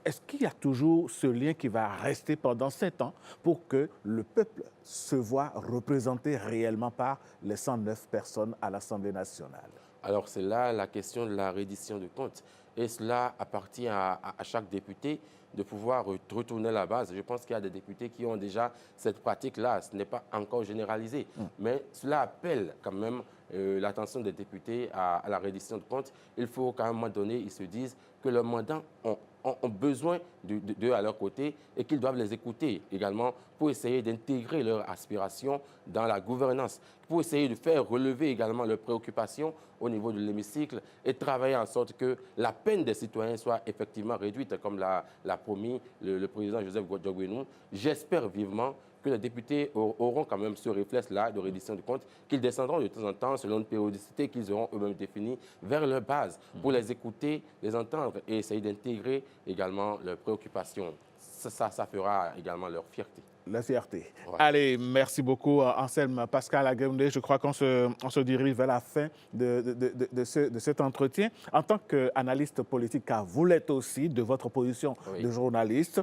est-ce qu'il y a toujours ce lien qui va rester pendant 7 ans pour que le peuple se voit représenté réellement par les 109 personnes à l'Assemblée nationale? Alors c'est là la question de la reddition de comptes. Et cela appartient à chaque député de pouvoir retourner à la base. Je pense qu'il y a des députés qui ont déjà cette pratique-là. Ce n'est pas encore généralisé. Mais cela appelle quand même l'attention des députés à la reddition de comptes. Il faut qu'à un moment donné, ils se disent que leurs mandats ont besoin d'eux à leur côté et qu'ils doivent les écouter également pour essayer d'intégrer leurs aspirations dans la gouvernance, pour essayer de faire relever également leurs préoccupations au niveau de l'hémicycle et travailler en sorte que la peine des citoyens soit effectivement réduite, comme l'a promis le président Joseph Djogbenou. J'espère vivement que les députés auront quand même ce réflexe-là de reddition de comptes, qu'ils descendront de temps en temps selon une périodicité qu'ils auront eux-mêmes définie vers leur base pour les écouter, les entendre et essayer d'intégrer également leurs préoccupations. Ça fera également leur fierté. La fierté. Ouais. Allez, merci beaucoup Anselme Pascal Agaoundé. Je crois qu'on se dirige vers la fin de cet entretien. En tant qu'analyste politique, car vous l'êtes aussi de votre position de journaliste,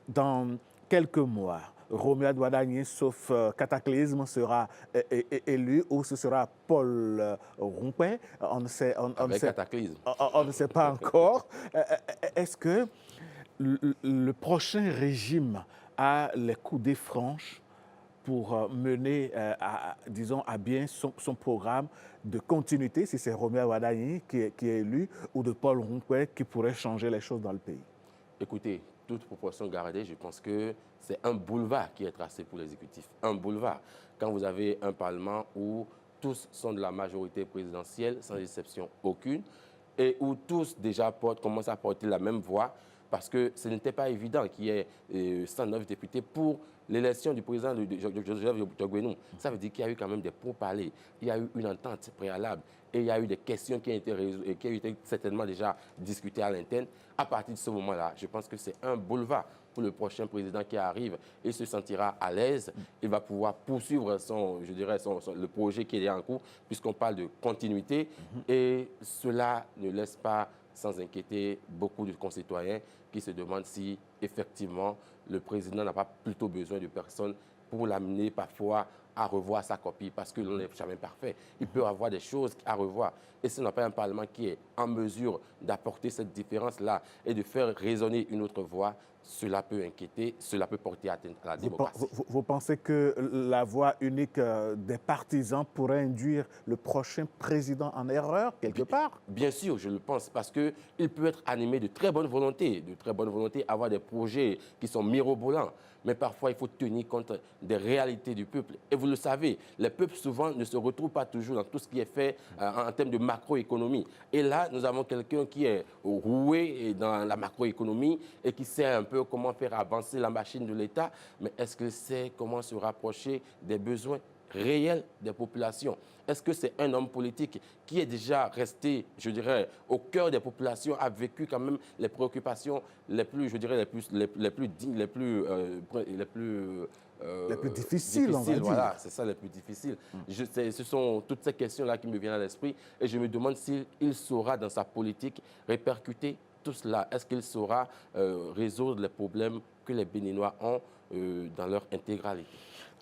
dans quelques mois, Romuald Wadagni, sauf cataclysme, sera élu ou ce sera Paul Rompin. On ne sait pas encore. Est-ce que le prochain régime a les coudées franches pour mener, disons, à bien son programme de continuité, si c'est Romuald Wadagni qui est élu, ou de Paul Rompin qui pourrait changer les choses dans le pays? Écoutez, toute proportion gardée, je pense que c'est un boulevard qui est tracé pour l'exécutif. Un boulevard. Quand vous avez un Parlement où tous sont de la majorité présidentielle, sans exception aucune, et où tous déjà commencent à porter la même voix, parce que ce n'était pas évident qu'il y ait 109 députés pour l'élection du président Joseph Djogbenou. Ça veut dire qu'il y a eu quand même des pourparlers, il y a eu une entente préalable et il y a eu des questions qui ont été certainement déjà discutées à l'interne. À partir de ce moment-là, je pense que c'est un boulevard pour le prochain président qui arrive. Il se sentira à l'aise, il va pouvoir poursuivre le projet qui est en cours, puisqu'on parle de continuité. Et cela ne laisse pas sans inquiéter beaucoup de concitoyens qui se demandent si, effectivement, le président n'a pas plutôt besoin de personnes pour l'amener parfois à revoir sa copie, parce que l'on n'est jamais parfait. Il peut y avoir des choses à revoir. Et si on n'a pas un Parlement qui est en mesure d'apporter cette différence-là et de faire résonner une autre voix, cela peut inquiéter, cela peut porter atteinte à la démocratie. Vous pensez que la voix unique des partisans pourrait induire le prochain président en erreur, quelque part? Bien sûr, je le pense, parce qu'il peut être animé de très bonne volonté, avoir des projets qui sont mirobolants. Mais parfois, il faut tenir compte des réalités du peuple. Et vous le savez, les peuples, souvent, ne se retrouvent pas toujours dans tout ce qui est fait en termes de macroéconomie. Et là, nous avons quelqu'un qui est roué dans la macroéconomie et qui sait un peu comment faire avancer la machine de l'État. Mais est-ce que c'est comment se rapprocher des besoins réels des populations? Est-ce que c'est un homme politique qui est déjà resté, je dirais, au cœur des populations, a vécu quand même les préoccupations les plus, je dirais, les plus difficiles, on va dire. Voilà, c'est ça, les plus difficiles. Ce sont toutes ces questions-là qui me viennent à l'esprit et je me demande s'il saura, dans sa politique, répercuter tout cela. Est-ce qu'il saura résoudre les problèmes que les Béninois ont dans leur intégralité?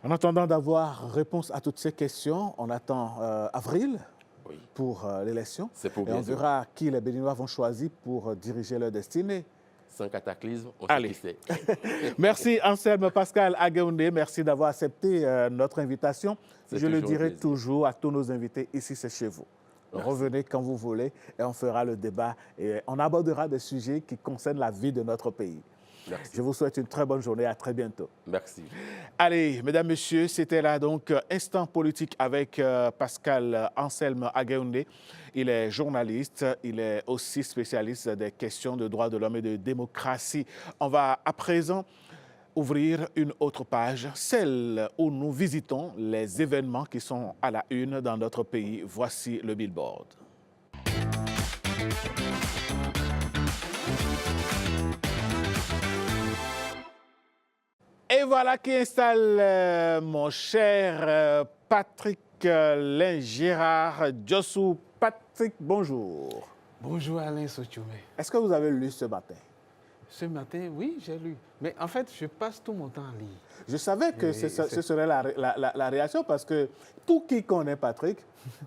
En attendant d'avoir réponse à toutes ces questions, on attend avril pour l'élection. Et on verra qui les Béninois vont choisir pour diriger leur destinée. Sans cataclysme, on sait qui c'est. Merci Anselme Pascal Agaoundé, merci d'avoir accepté notre invitation. Je le dirai toujours à tous nos invités, ici c'est chez vous. Merci. Revenez quand vous voulez et on fera le débat et on abordera des sujets qui concernent la vie de notre pays. Merci. Je vous souhaite une très bonne journée. À très bientôt. Merci. Allez, mesdames, messieurs, c'était là donc Instant politique avec Pascal Anselme Agaoundé. Il est journaliste, il est aussi spécialiste des questions de droits de l'homme et de démocratie. On va à présent ouvrir une autre page, celle où nous visitons les événements qui sont à la une dans notre pays. Voici le billboard. Et voilà qui installe mon cher Patrick Lin-Gérard Djossou. Patrick, bonjour. Bonjour Alain Sochoumé. Est-ce que vous avez lu ce matin? Ce matin, oui, j'ai lu. Mais en fait, je passe tout mon temps à lire. Je savais que ce serait la réaction parce que tout qui connaît Patrick,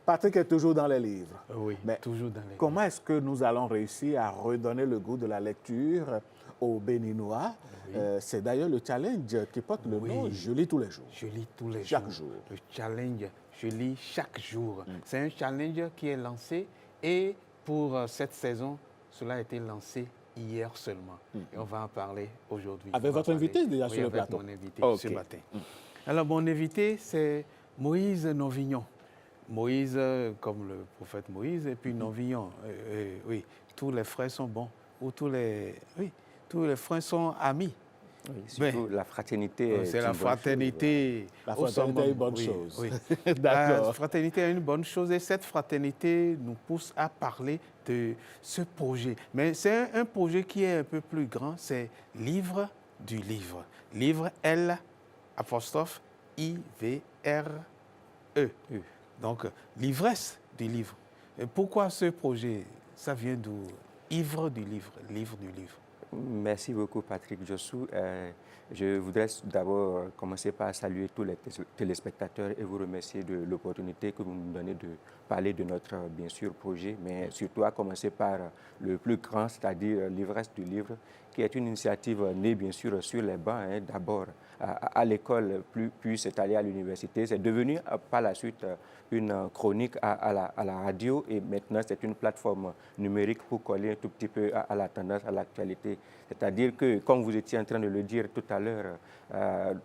Patrick est toujours dans les livres. Oui, mais toujours dans les livres. Comment est-ce que nous allons réussir à redonner le goût de la lecture aux Béninois? Oui. C'est d'ailleurs le challenge qui porte le nom « Je lis tous les jours ». Je lis tous les jours. Chaque jour. Le challenge, je lis chaque jour. C'est un challenge qui est lancé et pour cette saison, cela a été lancé hier seulement. Et on va en parler aujourd'hui. Avec votre invité déjà sur le plateau? Avec mon invité ce matin. Alors, mon invité, c'est Moïse Novignon. Moïse, comme le prophète Moïse, et puis Novignon. Oui, tous les frères sont bons. Ou tous les frères sont amis. Oui, surtout la fraternité. C'est la fraternité. La fraternité est une bonne chose. Oui. D'accord. La fraternité est une bonne chose et cette fraternité nous pousse à parler de ce projet. Mais c'est un projet qui est un peu plus grand, c'est Livre du Livre. Livre L''I''V''R''E. Donc, l'ivresse du livre. Et pourquoi ce projet? Ça vient d'où? Ivre du livre, livre du livre. Merci beaucoup, Patrick Jossou. Je voudrais d'abord commencer par saluer tous les téléspectateurs et vous remercier de l'opportunité que vous nous donnez de parler de notre, bien sûr, projet, mais surtout à commencer par le plus grand, c'est-à-dire l'ivresse du livre, qui est une initiative née, bien sûr, sur les bancs, d'abord à l'école, puis c'est allé à l'université. C'est devenu par la suite une chronique à la radio et maintenant c'est une plateforme numérique pour coller un tout petit peu à la tendance, à l'actualité. C'est-à-dire que, comme vous étiez en train de le dire tout à l'heure,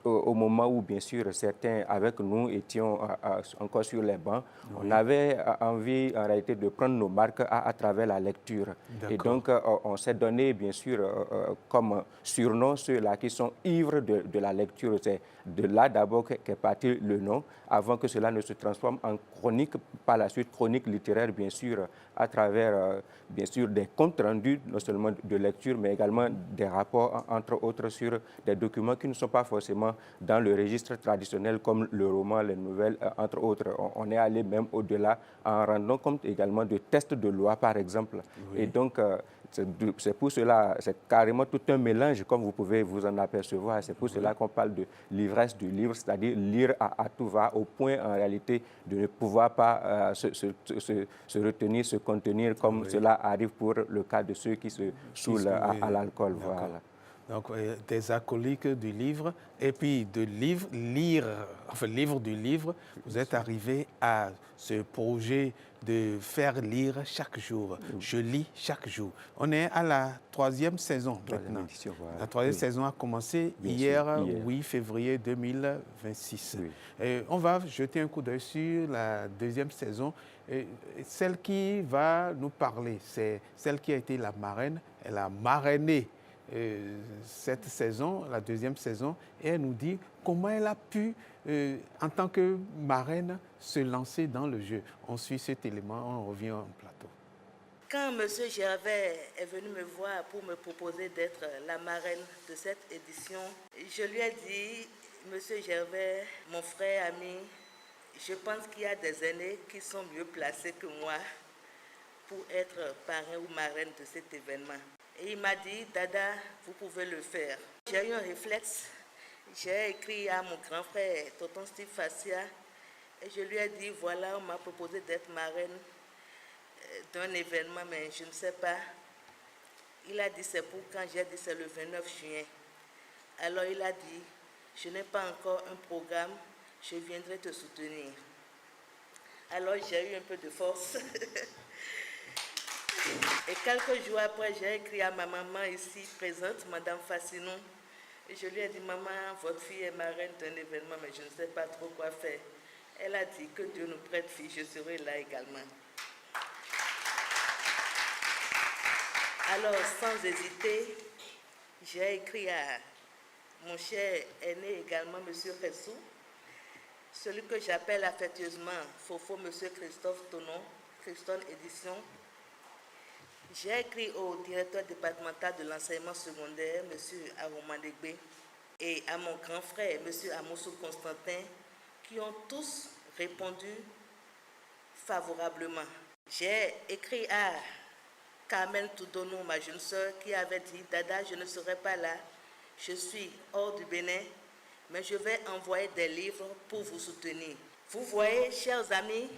au moment où, bien sûr, certains avec nous étions encore sur les bancs, on avait envie, en réalité, de prendre nos marques à travers la lecture. Et donc, on s'est donné, bien sûr, comme surnom ceux-là qui sont ivres de la lecture. C'est de là, d'abord, qu'est parti le nom, avant que cela ne se transforme en chronique, par la suite, chronique littéraire, bien sûr, à travers, bien sûr, des comptes rendus, non seulement de lecture, mais également des rapports, entre autres, sur des documents qui ne sont pas forcément dans le registre traditionnel, comme le roman, les nouvelles, entre autres. On est allé même au-delà en rendant compte également de tests de loi, par exemple. Oui. Et donc, c'est pour cela, c'est carrément tout un mélange, comme vous pouvez vous en apercevoir. C'est pour cela qu'on parle de l'ivresse du livre, c'est-à-dire lire à tout va, au point, en réalité, de ne pouvoir pas se retenir, se contenir, comme cela arrive pour le cas de ceux qui se saoulent à l'alcool. Voilà. Donc, des acolytes du livre, et puis de livre du livre, vous êtes arrivé à ce projet de faire lire chaque jour. Je lis chaque jour. On est à la 3e saison maintenant. Voilà. La 3e saison a commencé hier, 8 février 2026. Oui. Et on va jeter un coup d'œil sur la 2e saison. Et celle qui va nous parler, c'est celle qui a été la marraine. Elle a marrainé cette saison, la 2e saison, et elle nous dit comment elle a pu, en tant que marraine, se lancer dans le jeu. On suit cet élément, on revient en plateau. Quand M. Gervais est venu me voir pour me proposer d'être la marraine de cette édition, je lui ai dit, M. Gervais, mon frère, ami, je pense qu'il y a des aînés qui sont mieux placés que moi pour être parrain ou marraine de cet événement. Et il m'a dit, Dada, vous pouvez le faire. J'ai eu un réflexe. J'ai écrit à mon grand frère, Tonton Steve Fassia, et je lui ai dit, voilà, on m'a proposé d'être marraine d'un événement, mais je ne sais pas. Il a dit, c'est pour quand? J'ai dit, c'est le 29 juin. Alors il a dit, je n'ai pas encore un programme, je viendrai te soutenir. Alors j'ai eu un peu de force. Et quelques jours après, j'ai écrit à ma maman ici présente, Madame Fassinon, et je lui ai dit, maman, votre fille est marraine d'un événement, mais je ne sais pas trop quoi faire. Elle a dit que Dieu nous prête fille, je serai là également. Alors, sans hésiter, j'ai écrit à mon cher aîné également, M. Ressou, celui que j'appelle affectueusement Fofo, M. Christophe Tonon, Christon Édition. J'ai écrit au directeur départemental de l'enseignement secondaire, M. Aromandegbe, et à mon grand frère, M. Amoussou Constantin, qui ont tous répondu favorablement. J'ai écrit à Carmen Toudonou, ma jeune sœur, qui avait dit « Dada, je ne serai pas là, je suis hors du Bénin, mais je vais envoyer des livres pour vous soutenir. » Vous voyez, chers amis,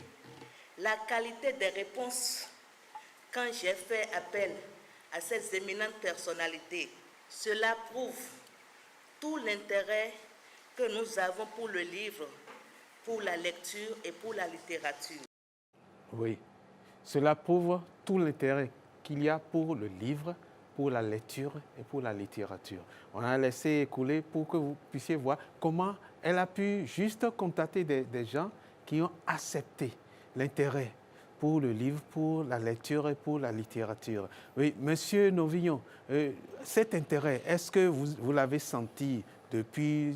la qualité des réponses quand j'ai fait appel à ces éminentes personnalités. Cela prouve tout l'intérêt que nous avons pour le livre, pour la lecture et pour la littérature. Oui, cela prouve tout l'intérêt qu'il y a pour le livre, pour la lecture et pour la littérature. On a laissé écouler pour que vous puissiez voir comment elle a pu juste contacter des gens qui ont accepté l'intérêt pour le livre, pour la lecture et pour la littérature. Oui, Monsieur Novillon, cet intérêt, est-ce que vous l'avez senti depuis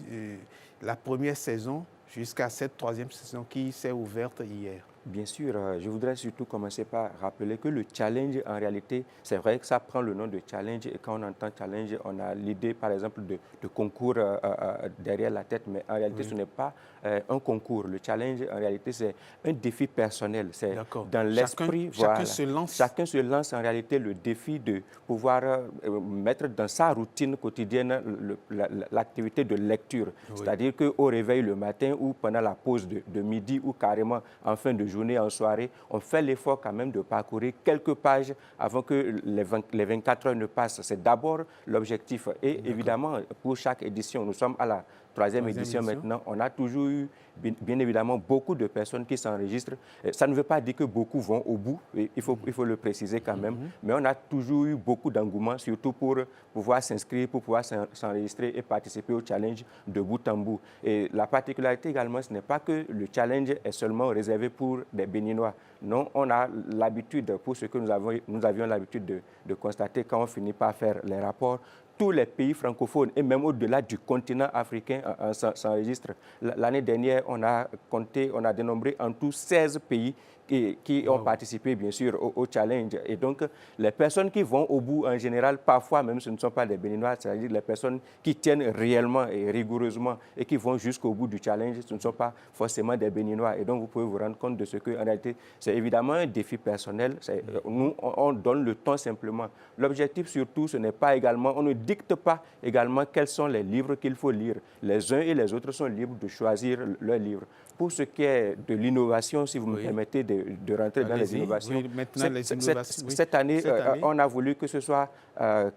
la première saison jusqu'à cette troisième saison qui s'est ouverte hier? Bien sûr, je voudrais surtout commencer par rappeler que le challenge, en réalité, c'est vrai que ça prend le nom de challenge et quand on entend challenge, on a l'idée, par exemple, de concours derrière la tête, mais en réalité, ce n'est pas un concours. Le challenge, en réalité, c'est un défi personnel. C'est dans l'esprit. Chacun se lance. Chacun se lance, en réalité, le défi de pouvoir mettre dans sa routine quotidienne l'activité de lecture. Oui. C'est-à-dire qu'au réveil le matin ou pendant la pause de midi ou carrément en fin de journée, en soirée, on fait l'effort quand même de parcourir quelques pages avant que les 24 heures ne passent. C'est d'abord l'objectif. Et évidemment, pour chaque édition, nous sommes à la troisième édition maintenant, on a toujours eu, bien évidemment, beaucoup de personnes qui s'enregistrent. Ça ne veut pas dire que beaucoup vont au bout, il faut le préciser quand même, mais on a toujours eu beaucoup d'engouement, surtout pour pouvoir s'inscrire, pour pouvoir s'enregistrer et participer au challenge de bout en bout. Et la particularité également, ce n'est pas que le challenge est seulement réservé pour des Béninois. Non, on a l'habitude, pour ce que nous avions l'habitude de constater quand on finit par faire les rapports, tous les pays francophones et même au-delà du continent africain s'enregistrent. L'année dernière, on a dénombré en tout 16 pays qui ont participé, bien sûr, au challenge. Et donc, les personnes qui vont au bout, en général, parfois même, ce ne sont pas des Béninois, c'est-à-dire les personnes qui tiennent réellement et rigoureusement et qui vont jusqu'au bout du challenge, ce ne sont pas forcément des Béninois. Et donc, vous pouvez vous rendre compte de ce que, en réalité, c'est évidemment un défi personnel. Nous, on donne le temps simplement. L'objectif, surtout, ce n'est pas également, on ne dicte pas également quels sont les livres qu'il faut lire. Les uns et les autres sont libres de choisir leurs livres. Pour ce qui est de l'innovation, si vous me permettez de rentrer dans les innovations, cette année, on a voulu que ce soit en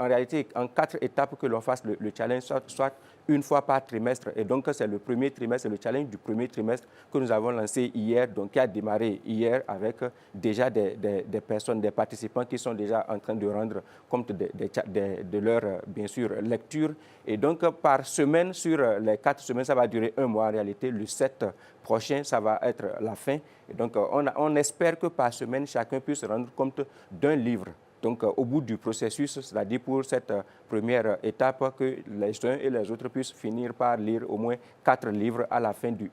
réalité, en 4 étapes que l'on fasse le challenge, soit une fois par trimestre. Et donc, c'est le premier trimestre, c'est le challenge du premier trimestre que nous avons lancé hier, donc qui a démarré hier avec déjà des personnes, des participants qui sont déjà en train de rendre compte de leur, bien sûr, lecture. Et donc, par semaine, sur les 4 semaines, ça va durer 1 mois en réalité. Le 7 prochain, ça va être la fin. Et donc, on espère que par semaine, chacun puisse rendre compte d'un livre. Donc, au bout du processus, c'est-à-dire pour cette première étape, que les uns et les autres puissent finir par lire au moins 4 livres à la fin du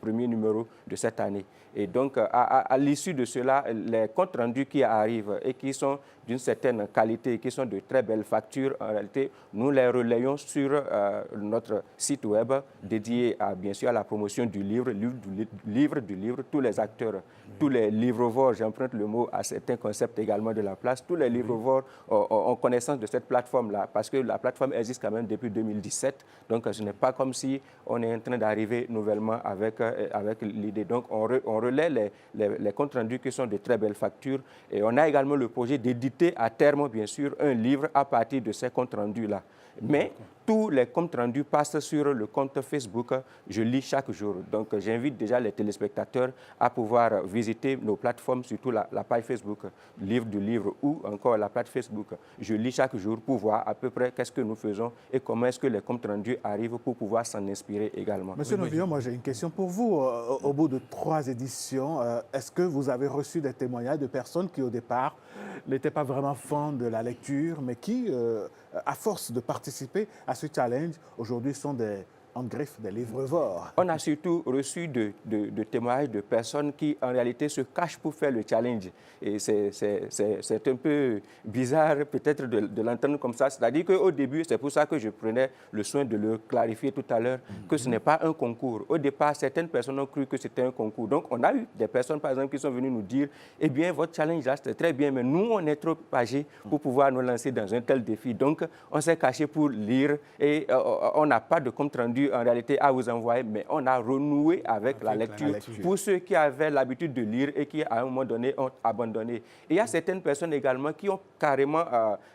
premier numéro de cette année. Et donc, à l'issue de cela, les comptes rendus qui arrivent et qui sont d'une certaine qualité, qui sont de très belles factures, en réalité, nous les relayons sur notre site web dédié, bien sûr, à la promotion du livre, tous les acteurs, tous les livrevores, j'emprunte le mot à certains concepts également de la place, tous les livrevores ont connaissance de cette plateforme-là, parce que la plateforme existe quand même depuis 2017, donc ce n'est pas comme si on est en train d'arriver nouvellement avec l'idée. Donc on relaie les comptes rendus qui sont de très belles factures, et on a également le projet d'éditer à terme, bien sûr, un livre à partir de ces comptes rendus-là. Mais tous les comptes rendus passent sur le compte Facebook Je lis chaque jour. Donc, j'invite déjà les téléspectateurs à pouvoir visiter nos plateformes, surtout la page Facebook Livre du Livre ou encore la page Facebook Je lis chaque jour pour voir à peu près qu'est-ce que nous faisons et comment est-ce que les comptes rendus arrivent pour pouvoir s'en inspirer également. Monsieur Novillon, moi j'ai une question pour vous. Au bout de 3 éditions, est-ce que vous avez reçu des témoignages de personnes qui au départ n'étaient pas vraiment fans de la lecture, mais qui, à force de participer à ce challenge, aujourd'hui sont des en griffe des livrevores. On a surtout reçu de témoignages de personnes qui, en réalité, se cachent pour faire le challenge. Et c'est un peu bizarre, peut-être, de l'entendre comme ça. C'est-à-dire qu'au début, c'est pour ça que je prenais le soin de le clarifier tout à l'heure, que ce n'est pas un concours. Au départ, certaines personnes ont cru que c'était un concours. Donc, on a eu des personnes, par exemple, qui sont venues nous dire, eh bien, votre challenge, là, c'était très bien, mais nous, on est trop âgés pour pouvoir nous lancer dans un tel défi. Donc, on s'est caché pour lire et on n'a pas de compte rendu en réalité à vous envoyer, mais on a renoué avec la lecture pour ceux qui avaient l'habitude de lire et qui, à un moment donné, ont abandonné. Et il y a certaines personnes également qui ont carrément,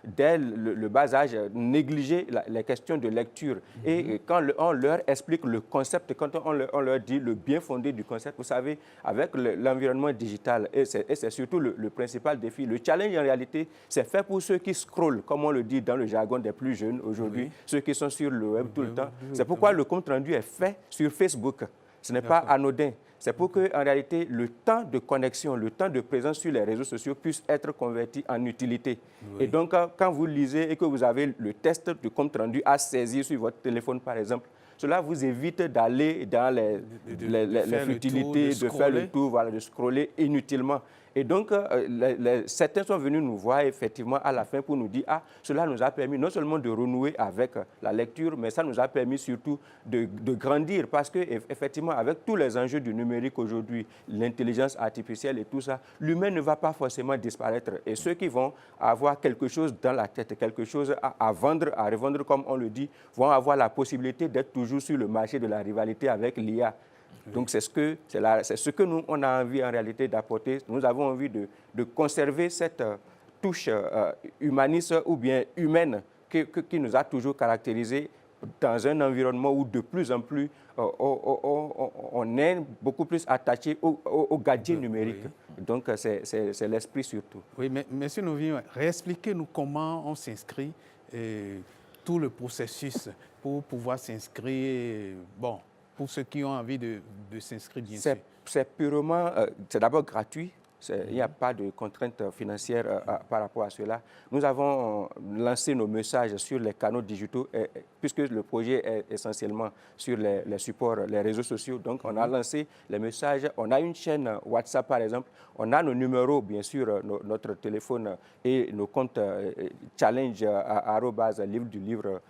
dès le bas âge, négligé les questions de lecture. Et quand on leur explique le concept, quand on leur dit le bien fondé du concept, vous savez, avec l'environnement digital, et c'est surtout le principal défi. Le challenge, en réalité, c'est fait pour ceux qui scrollent, comme on le dit dans le jargon des plus jeunes aujourd'hui, ceux qui sont sur le web tout le temps. C'est pourquoi le compte rendu est fait sur Facebook. Ce n'est pas anodin. C'est pour que, en réalité, le temps de connexion, le temps de présence sur les réseaux sociaux puisse être converti en utilité. Oui. Et donc, quand vous lisez et que vous avez le test de compte rendu à saisir sur votre téléphone, par exemple, cela vous évite d'aller dans les futilités, de faire le tour, voilà, de scroller inutilement. Et donc, certains sont venus nous voir effectivement à la fin pour nous dire « Ah, cela nous a permis non seulement de renouer avec la lecture, mais ça nous a permis surtout de grandir. » Parce qu'effectivement, avec tous les enjeux du numérique aujourd'hui, l'intelligence artificielle et tout ça, l'humain ne va pas forcément disparaître. Et ceux qui vont avoir quelque chose dans la tête, quelque chose à vendre, à revendre, comme on le dit, vont avoir la possibilité d'être toujours sur le marché de la rivalité avec l'IA. Donc, c'est ce que nous, on a envie en réalité d'apporter. Nous avons envie de conserver cette touche humaniste ou bien humaine qui nous a toujours caractérisés dans un environnement où de plus en plus on est beaucoup plus attaché aux gadgets numériques. Oui. Donc, c'est l'esprit surtout. Oui, mais M. Novion, réexpliquez-nous comment on s'inscrit, tout le processus pour pouvoir s'inscrire. Bon, pour ceux qui ont envie de s'inscrire, bien sûr. C'est purement, c'est d'abord gratuit. Il n'y a pas de contraintes financières par rapport à cela. Nous avons lancé nos messages sur les canaux digitaux, puisque le projet est essentiellement sur les supports, les réseaux sociaux. Donc, on a lancé les messages. On a une chaîne WhatsApp, par exemple. On a nos numéros, bien sûr, notre téléphone et nos comptes challenge@livre-du-livre.com,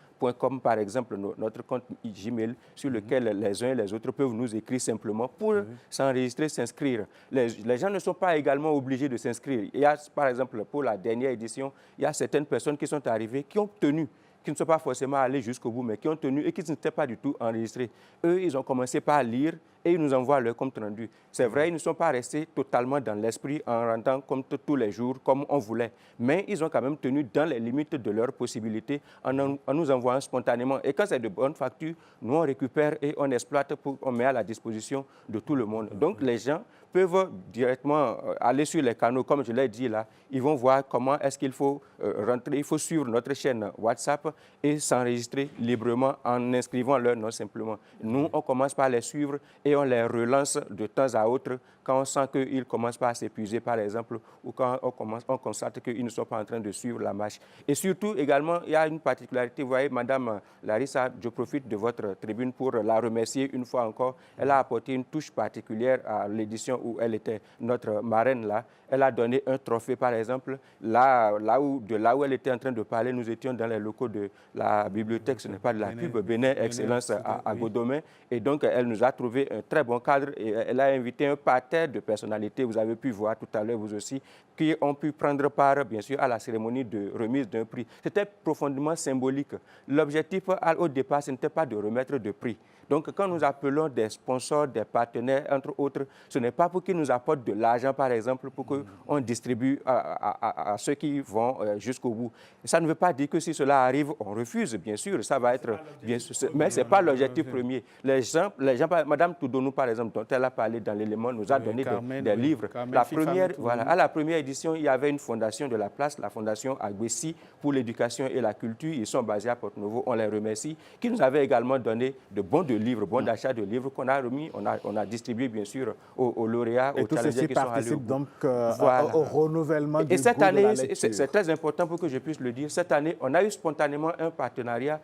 par exemple, notre compte Gmail, sur lequel les uns et les autres peuvent nous écrire simplement pour s'enregistrer, s'inscrire. Les gens ne sont pas également obligés de s'inscrire. Il y a, par exemple, pour la dernière édition, il y a certaines personnes qui sont arrivées, qui ont tenu, qui ne sont pas forcément allés jusqu'au bout, mais qui ont tenu et qui ne s'étaient pas du tout enregistrés. Eux, ils ont commencé par lire et ils nous envoient leur compte rendu. C'est vrai, ils ne sont pas restés totalement dans l'esprit en rentrant comme tous les jours, comme on voulait. Mais ils ont quand même tenu dans les limites de leurs possibilités en nous envoyant spontanément. Et quand c'est de bonnes factures, nous on récupère et on exploite, on met à la disposition de tout le monde. Donc les gens peuvent directement aller sur les canaux, comme je l'ai dit là, ils vont voir comment est-ce qu'il faut rentrer, il faut suivre notre chaîne WhatsApp et s'enregistrer librement en inscrivant leur nom simplement. Nous, on commence par les suivre et on les relance de temps à autre quand on sent qu'ils commencent par s'épuiser, par exemple, ou quand on constate qu'ils ne sont pas en train de suivre la marche. Et surtout, également, il y a une particularité. Vous voyez, Madame Larissa, je profite de votre tribune pour la remercier une fois encore. Elle a apporté une touche particulière à l'édition où elle était notre marraine là. Elle a donné un trophée, par exemple, là où elle était en train de parler, nous étions dans les locaux de la bibliothèque, ce n'est pas de la pub, Bénin Excellence à Godomé. Et donc, elle nous a trouvé un très bon cadre et elle a invité un parterre de personnalités, vous avez pu voir tout à l'heure, vous aussi, qui ont pu prendre part, bien sûr, à la cérémonie de remise d'un prix. C'était profondément symbolique. L'objectif, au départ, ce n'était pas de remettre de prix. Donc, quand nous appelons des sponsors, des partenaires, entre autres, ce n'est pas pour qu'ils nous apportent de l'argent, par exemple, pour qu'on distribue à ceux qui vont jusqu'au bout. Ça ne veut pas dire que si cela arrive, on refuse, bien sûr, ça va être bien sûr, mais ce n'est pas l'objectif premier. Les gens, Madame Toudonou, par exemple, dont elle a parlé dans l'élément, nous a donné des livres. À la première édition, il y avait une fondation de la place, la fondation Agbessi pour l'éducation et la culture. Ils sont basés à Porto-Novo, on les remercie, qui nous avait également donné de bons de livres, bons d'achat de livres qu'on a remis, on a distribué bien sûr aux lauréats, et aux challengers qui sont allés au bout. donc Voilà. au renouvellement du cette goût année, de la lecture. c'est très important pour que je puisse le dire, cette année, on a eu spontanément un partenaire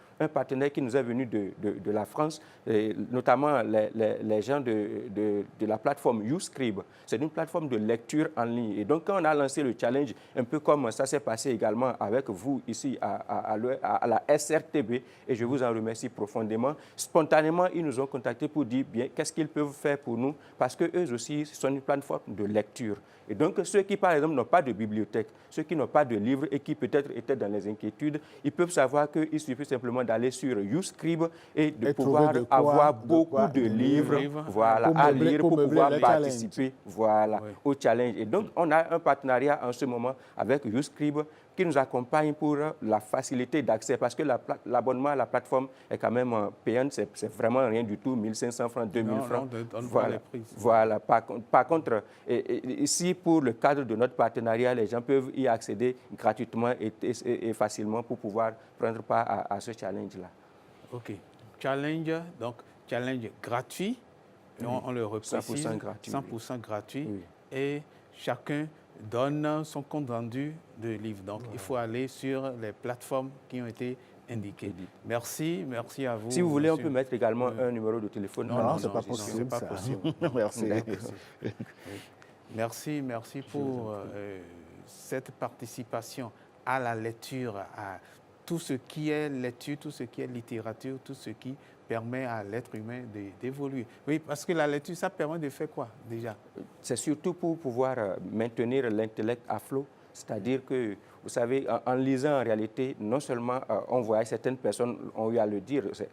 qui nous est venu de la France, et notamment les gens de la plateforme YouScribe. C'est une plateforme de lecture en ligne. Et donc, quand on a lancé le challenge, un peu comme ça s'est passé également avec vous ici à la SRTB, et je vous en remercie profondément, spontanément, ils nous ont contactés pour dire, bien, qu'est-ce qu'ils peuvent faire pour nous, parce qu'eux aussi, ce sont une plateforme de lecture. Et donc, ceux qui, par exemple, n'ont pas de bibliothèque, ceux qui n'ont pas de livres et qui peut-être étaient dans les inquiétudes, ils peuvent savoir qu'il suffit simplement d'aller sur YouScribe et de pouvoir avoir beaucoup de livres voilà, à lire pour pouvoir participer au challenge. Et donc, on a un partenariat en ce moment avec YouScribe qui nous accompagne pour la facilité d'accès, parce que l'abonnement à la plateforme est quand même payant, c'est vraiment rien du tout, 1 500 francs, 2 000 francs. Voilà. Par contre, ici, pour le cadre de notre partenariat, les gens peuvent y accéder gratuitement et facilement pour pouvoir prendre part à ce challenge-là. OK. Challenge gratuit, on le reprécise, 100% gratuit. 100% gratuit, et chacun donne son compte rendu de livre. Donc, il faut aller sur les plateformes qui ont été indiquées. Merci à vous. Si vous voulez, on peut mettre également un numéro de téléphone. Non, ce n'est pas possible. Merci. Merci pour cette participation à la lecture, à tout ce qui est lecture, tout ce qui est littérature, tout ce qui permet à l'être humain d'évoluer. Oui, parce que la lecture, ça permet de faire quoi déjà? C'est surtout pour pouvoir maintenir l'intellect à flot. C'est-à-dire que, vous savez, en lisant en réalité, non seulement on voyage, certaines personnes ont eu à le dire, c'est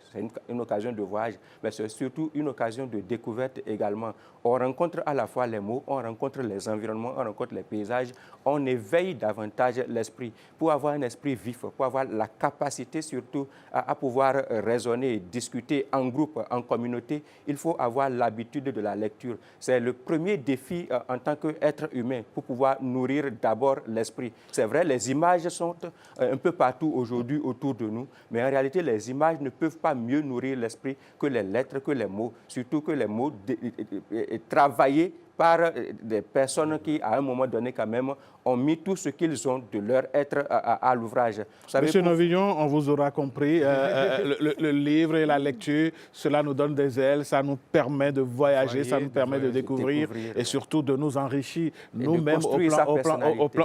une occasion de voyage, mais c'est surtout une occasion de découverte également. On rencontre à la fois les mots, on rencontre les environnements, on rencontre les paysages, on éveille davantage l'esprit pour avoir un esprit vif, pour avoir la capacité surtout à pouvoir raisonner, discuter en groupe, en communauté. Il faut avoir l'habitude de la lecture. C'est le premier défi en tant qu'être humain pour pouvoir nourrir d'abord l'esprit. C'est vrai, les images sont un peu partout aujourd'hui autour de nous, mais en réalité, les images ne peuvent pas mieux nourrir l'esprit que les lettres, que les mots, surtout que les mots travaillés par des personnes qui, à un moment donné, quand même, ont mis tout ce qu'ils ont de leur être à l'ouvrage. Monsieur Novillon, on vous aura compris. Le livre et la lecture, cela nous donne des ailes, ça nous permet de voyager, ça nous permet de découvrir et surtout de nous enrichir nous-mêmes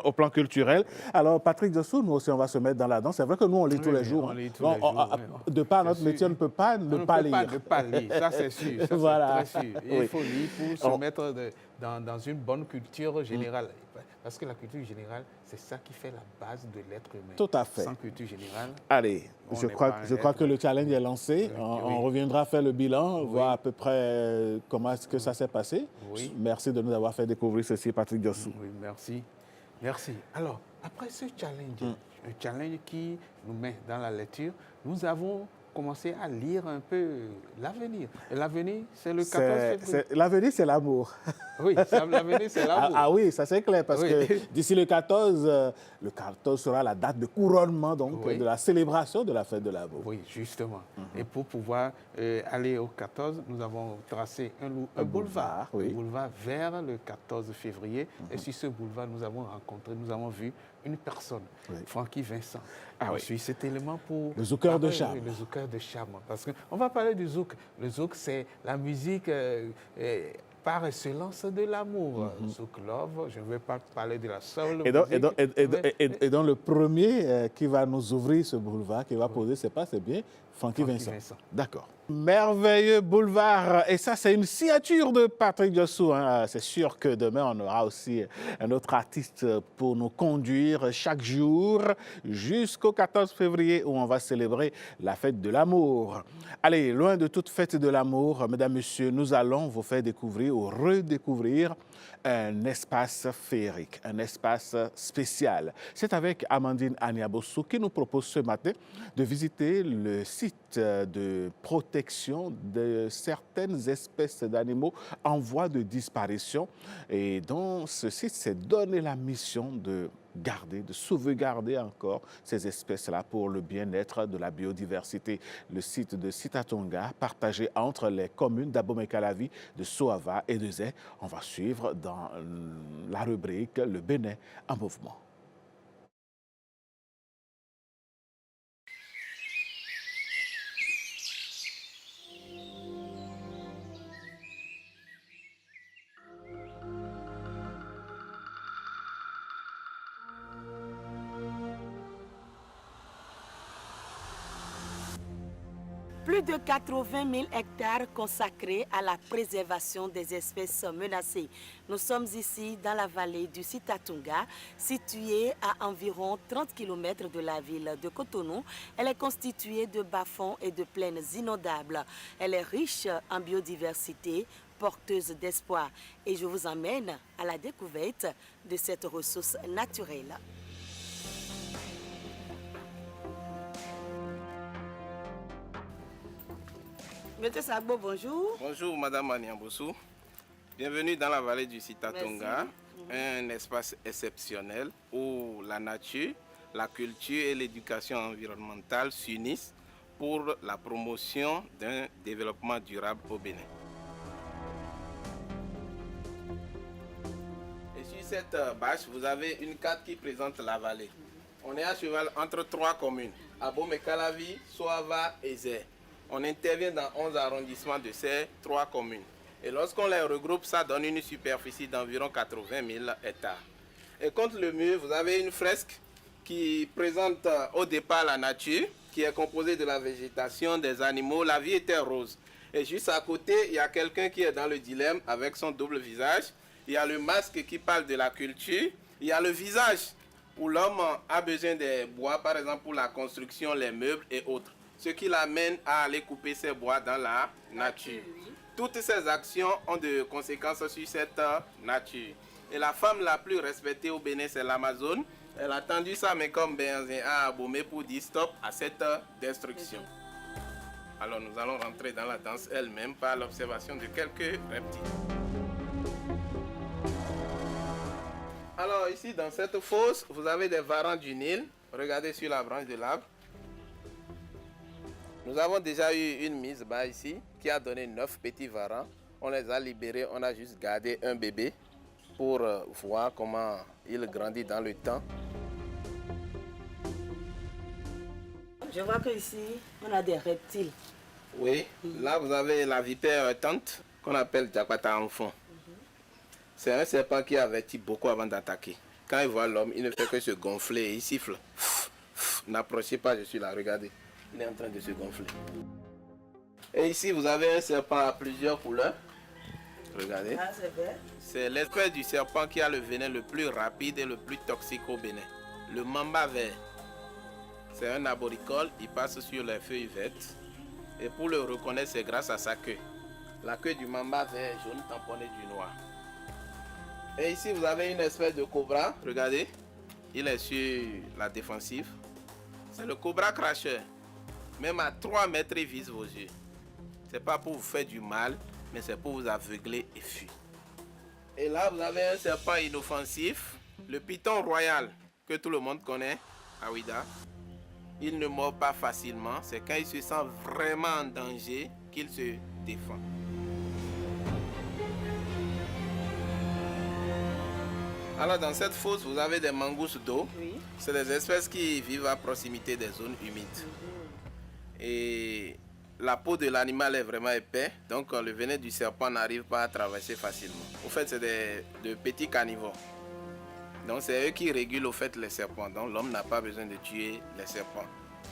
au plan culturel. Alors, Patrick Jossou, nous aussi, on va se mettre dans la danse. C'est vrai que nous, on lit tous les jours. De par notre métier, on ne peut pas ne pas lire. Ne pas lire, ça c'est sûr. Voilà. Très sûr. Il faut lire pour se mettre dans une bonne culture générale. Parce que la culture générale, c'est ça qui fait la base de l'être humain. Tout à fait. Sans culture générale. Allez, je crois que le challenge est lancé. On reviendra faire le bilan, voir à peu près comment est-ce que ça s'est passé. Oui. Merci de nous avoir fait découvrir ceci, Patrick Jossou. Oui, merci. Alors, après ce challenge, un challenge qui nous met dans la lecture, nous avons commencé à lire un peu l'avenir. Et l'avenir, c'est le 14 février. L'avenir, c'est l'amour. Oui, l'avenir, c'est l'amour. Ah oui, ça c'est clair, parce que d'ici le 14 sera la date de couronnement donc, de la célébration de la fête de l'amour. Oui, justement. Et pour pouvoir aller au 14, nous avons tracé un boulevard, un boulevard vers le 14 février. Et sur ce boulevard, nous avons vu une personne, Francky Vincent. Ensuite, cet élément pour... Le zoukeur de Cham. Le zoukeur de Cham. Parce qu'on va parler du zouk. Le zouk, c'est la musique par excellence de l'amour. Zouk Love, je ne vais pas parler de la soul. Et donc le premier qui va nous ouvrir ce boulevard, qui va poser ses pas, c'est bien Francky Vincent. D'accord. Merveilleux boulevard. Et ça, c'est une signature de Patrick Jossou. C'est sûr que demain, on aura aussi un autre artiste pour nous conduire chaque jour jusqu'au 14 février où on va célébrer la fête de l'amour. Allez, loin de toute fête de l'amour, mesdames, messieurs, nous allons vous faire découvrir ou redécouvrir un espace féerique, un espace spécial. C'est avec Amandine Aniabossou qui nous propose ce matin de visiter le site de protection de certaines espèces d'animaux en voie de disparition. Et dans ce site, c'est donné la mission de garder, de sauvegarder encore ces espèces-là pour le bien-être de la biodiversité. Le site de Sitatonga, partagé entre les communes d'Abomey-Calavi, de Soava et de Zé. On va suivre dans la rubrique Le Bénin en mouvement. Plus de 80 000 hectares consacrés à la préservation des espèces menacées. Nous sommes ici dans la vallée du Sitatonga, située à environ 30 km de la ville de Cotonou. Elle est constituée de bas-fonds et de plaines inondables. Elle est riche en biodiversité, porteuse d'espoir. Et je vous emmène à la découverte de cette ressource naturelle. Monsieur Sagbo, bonjour. Bonjour Madame Maniambossou. Bienvenue dans la vallée du Sitatonga, un espace exceptionnel où la nature, la culture et l'éducation environnementale s'unissent pour la promotion d'un développement durable au Bénin. Et sur cette bâche, vous avez une carte qui présente la vallée. On est à cheval entre 3 communes, Abomey-Calavi, Soava et Zé. On intervient dans 11 arrondissements de ces 3 communes. Et lorsqu'on les regroupe, ça donne une superficie d'environ 80 000 hectares. Et contre le mur, vous avez une fresque qui présente au départ la nature, qui est composée de la végétation, des animaux. La vie était rose. Et juste à côté, il y a quelqu'un qui est dans le dilemme avec son double visage. Il y a le masque qui parle de la culture. Il y a le visage où l'homme a besoin des bois, par exemple pour la construction, les meubles et autres. Ce qui l'amène à aller couper ses bois dans la nature. Toutes ces actions ont des conséquences sur cette nature. Et la femme la plus respectée au Bénin, c'est l'Amazone. Elle a tendu sa main comme Benzin à Abomey pour dire stop à cette destruction. Alors nous allons rentrer dans la danse elle-même par l'observation de quelques reptiles. Alors ici, dans cette fosse, vous avez des varans du Nil. Regardez sur la branche de l'arbre. Nous avons déjà eu une mise bas ici qui a donné 9 petits varans. On les a libérés, on a juste gardé un bébé pour voir comment il grandit dans le temps. Je vois qu'ici, on a des reptiles. Oui, là vous avez la vipère tente qu'on appelle Diakwata enfant. C'est un serpent qui avertit beaucoup avant d'attaquer. Quand il voit l'homme, il ne fait que se gonfler et il siffle. N'approchez pas, je suis là, regardez. Il est en train de se gonfler. Et ici, vous avez un serpent à plusieurs couleurs. Regardez. Ah, c'est vrai. C'est l'espèce du serpent qui a le venin le plus rapide et le plus toxique au Bénin. Le mamba vert. C'est un arboricole, il passe sur les feuilles vertes. Et pour le reconnaître, c'est grâce à sa queue. La queue du mamba vert est jaune tamponnée du noir. Et ici, vous avez une espèce de cobra. Regardez. Il est sur la défensive. C'est le cobra cracheur. Même à 3 mètres, il vise vos yeux. Ce n'est pas pour vous faire du mal, mais c'est pour vous aveugler et fuir. Et là, vous avez un serpent inoffensif, le python royal, que tout le monde connaît, Awida. Il ne mord pas facilement, c'est quand il se sent vraiment en danger qu'il se défend. Alors dans cette fosse, vous avez des mangousses d'eau. Oui. C'est des espèces qui vivent à proximité des zones humides. Et la peau de l'animal est vraiment épais, donc le venin du serpent n'arrive pas à traverser facilement. Au fait, c'est de petits carnivores. Donc c'est eux qui régulent au fait les serpents. Donc l'homme n'a pas besoin de tuer les serpents.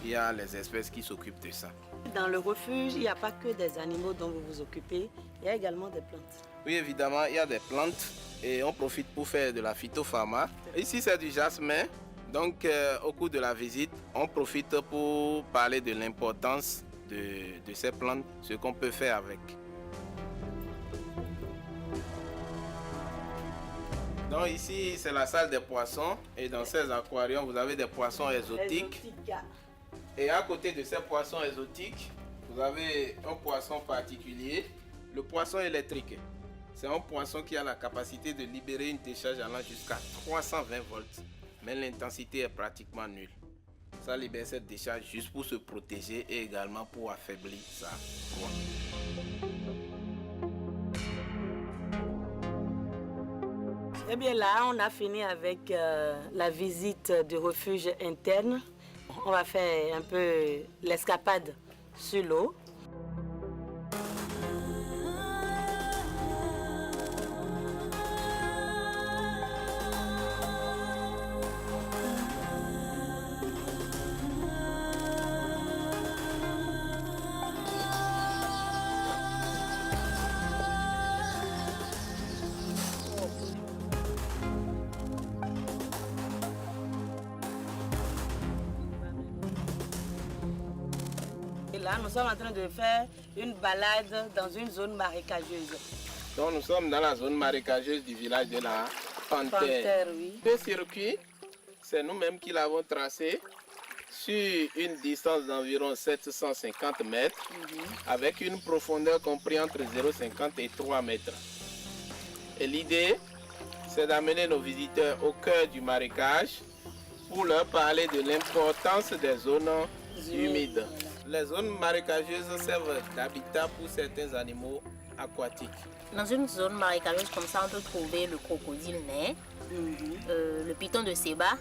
Il y a les espèces qui s'occupent de ça. Dans le refuge, il n'y a pas que des animaux dont vous vous occupez, il y a également des plantes. Oui, évidemment, il y a des plantes et on profite pour faire de la phytopharma. Ici, c'est du jasmin. Donc, au cours de la visite, on profite pour parler de l'importance de ces plantes, ce qu'on peut faire avec. Donc ici, c'est la salle des poissons. Et dans ces aquariums, vous avez des poissons exotiques. Et à côté de ces poissons exotiques, vous avez un poisson particulier, le poisson électrique. C'est un poisson qui a la capacité de libérer une décharge allant jusqu'à 320 volts. mais l'intensité est pratiquement nulle. Ça libère cette décharge juste pour se protéger et également pour affaiblir sa proie. Eh bien là, on a fini avec la visite du refuge interne. On va faire un peu l'escapade sur l'eau. Là, nous sommes en train de faire une balade dans une zone marécageuse. Donc nous sommes dans la zone marécageuse du village de la Panthère. Oui. Ce circuit, c'est nous-mêmes qui l'avons tracé sur une distance d'environ 750 mètres avec une profondeur comprise entre 0,50 et 3 mètres. Et l'idée, c'est d'amener nos visiteurs au cœur du marécage pour leur parler de l'importance des zones humides. Les zones marécageuses servent d'habitat pour certains animaux aquatiques. Dans une zone marécageuse comme ça, on peut trouver le crocodile nain, le python de Séba,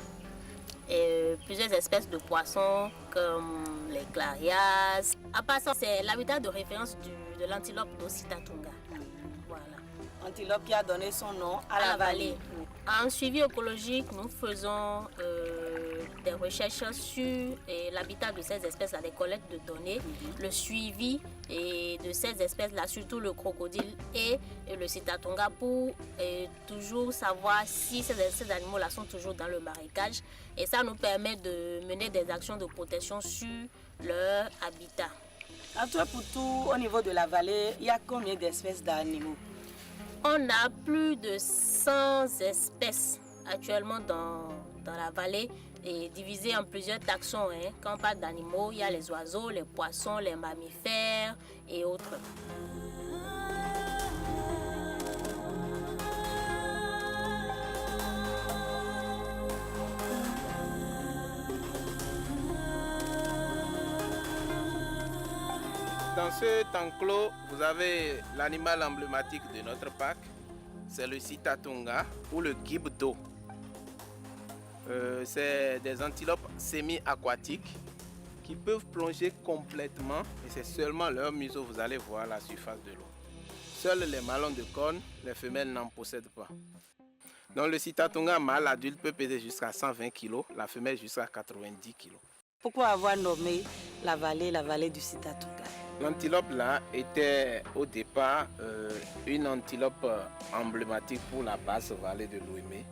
et plusieurs espèces de poissons comme les clarias. À part ça, c'est l'habitat de référence de l'antilope d'Ocitatunga. Voilà. Antilope qui a donné son nom à la vallée. En suivi écologique, nous faisons des recherches sur l'habitat de ces espèces, des collectes de données, le suivi de ces espèces-là, surtout le crocodile et le Citatunga, pour toujours savoir si ces animaux-là sont toujours dans le marécage. Et ça nous permet de mener des actions de protection sur leur habitat. À toi pour tout, au niveau de la vallée, il y a combien d'espèces d'animaux? On a plus de 100 espèces actuellement dans la vallée et divisées en plusieurs taxons. Quand on parle d'animaux, il y a les oiseaux, les poissons, les mammifères et autres. Dans cet enclos, vous avez l'animal emblématique de notre parc, c'est le Citatunga ou le Gibdo. C'est des antilopes semi-aquatiques qui peuvent plonger complètement et c'est seulement leur museau, vous allez voir la surface de l'eau. Seuls les mâles ont de cornes, les femelles n'en possèdent pas. Donc le Citatunga mâle adulte peut peser jusqu'à 120 kg, la femelle jusqu'à 90 kg. Pourquoi avoir nommé la vallée du Citatunga? L'antilope là était au départ une antilope emblématique pour la basse vallée de l'Ouémé.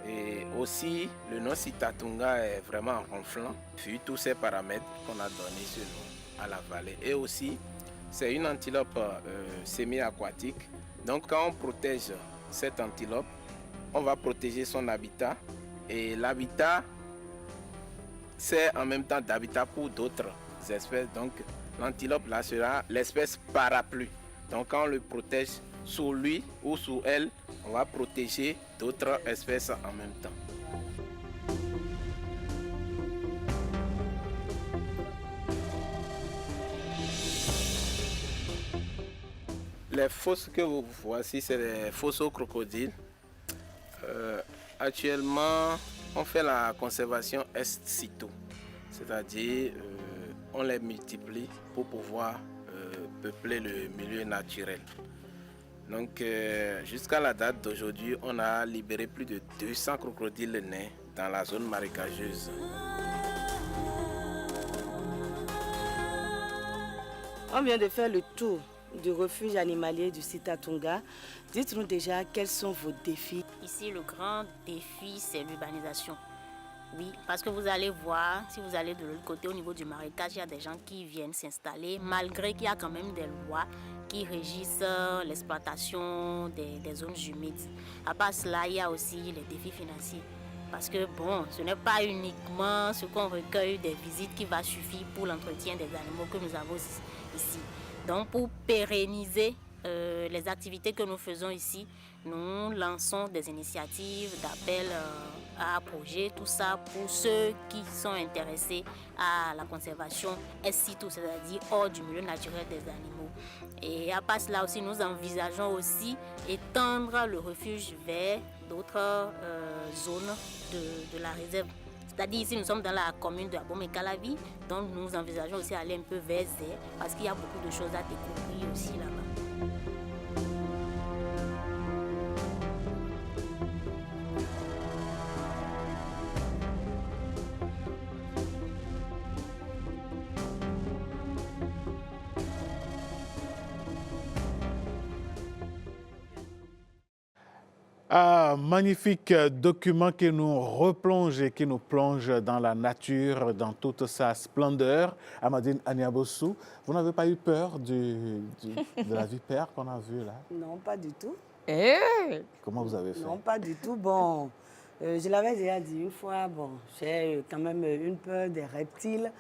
Et aussi le nom Citatunga est vraiment ronflant, vu tous ces paramètres qu'on a donnés ce nom à la vallée. Et aussi c'est une antilope semi-aquatique. Donc quand on protège cette antilope, on va protéger son habitat. Et l'habitat, c'est en même temps d'habitat pour d'autres espèces. Donc l'antilope là sera l'espèce parapluie. Donc quand on le protège sous lui ou sous elle, on va protéger d'autres espèces en même temps. Les fosses que vous voici, c'est les fosses aux crocodiles. Actuellement, on fait la conservation ex situ, c'est-à-dire on les multiplie pour pouvoir peupler le milieu naturel. Donc jusqu'à la date d'aujourd'hui, on a libéré plus de 200 crocodiles nains dans la zone marécageuse. On vient de faire le tour du refuge animalier du Citatunga. Dites-nous déjà quels sont vos défis. Ici, le grand défi, c'est l'urbanisation. Oui, parce que vous allez voir, si vous allez de l'autre côté, au niveau du marécage, il y a des gens qui viennent s'installer, malgré qu'il y a quand même des lois qui régissent l'exploitation des zones humides. À part cela, il y a aussi les défis financiers. Parce que bon, ce n'est pas uniquement ce qu'on recueille des visites qui va suffire pour l'entretien des animaux que nous avons ici. Donc pour pérenniser les activités que nous faisons ici, nous lançons des initiatives d'appel à projet, tout ça pour ceux qui sont intéressés à la conservation est-tout, c'est-à-dire hors du milieu naturel des animaux. Et à part cela aussi, nous envisageons aussi étendre le refuge vers d'autres zones de la réserve. C'est-à-dire ici, nous sommes dans la commune de Abomey-Calavi, donc nous envisageons aussi aller un peu vers Zé, parce qu'il y a beaucoup de choses à découvrir aussi là-bas. Magnifique document qui nous replonge et qui nous plonge dans la nature, dans toute sa splendeur. Amandine Aniabossou, vous n'avez pas eu peur de la vipère qu'on a vue là? Non, pas du tout. Comment vous avez fait? Non, pas du tout. Bon, je l'avais déjà dit une fois, bon, j'ai quand même une peur des reptiles.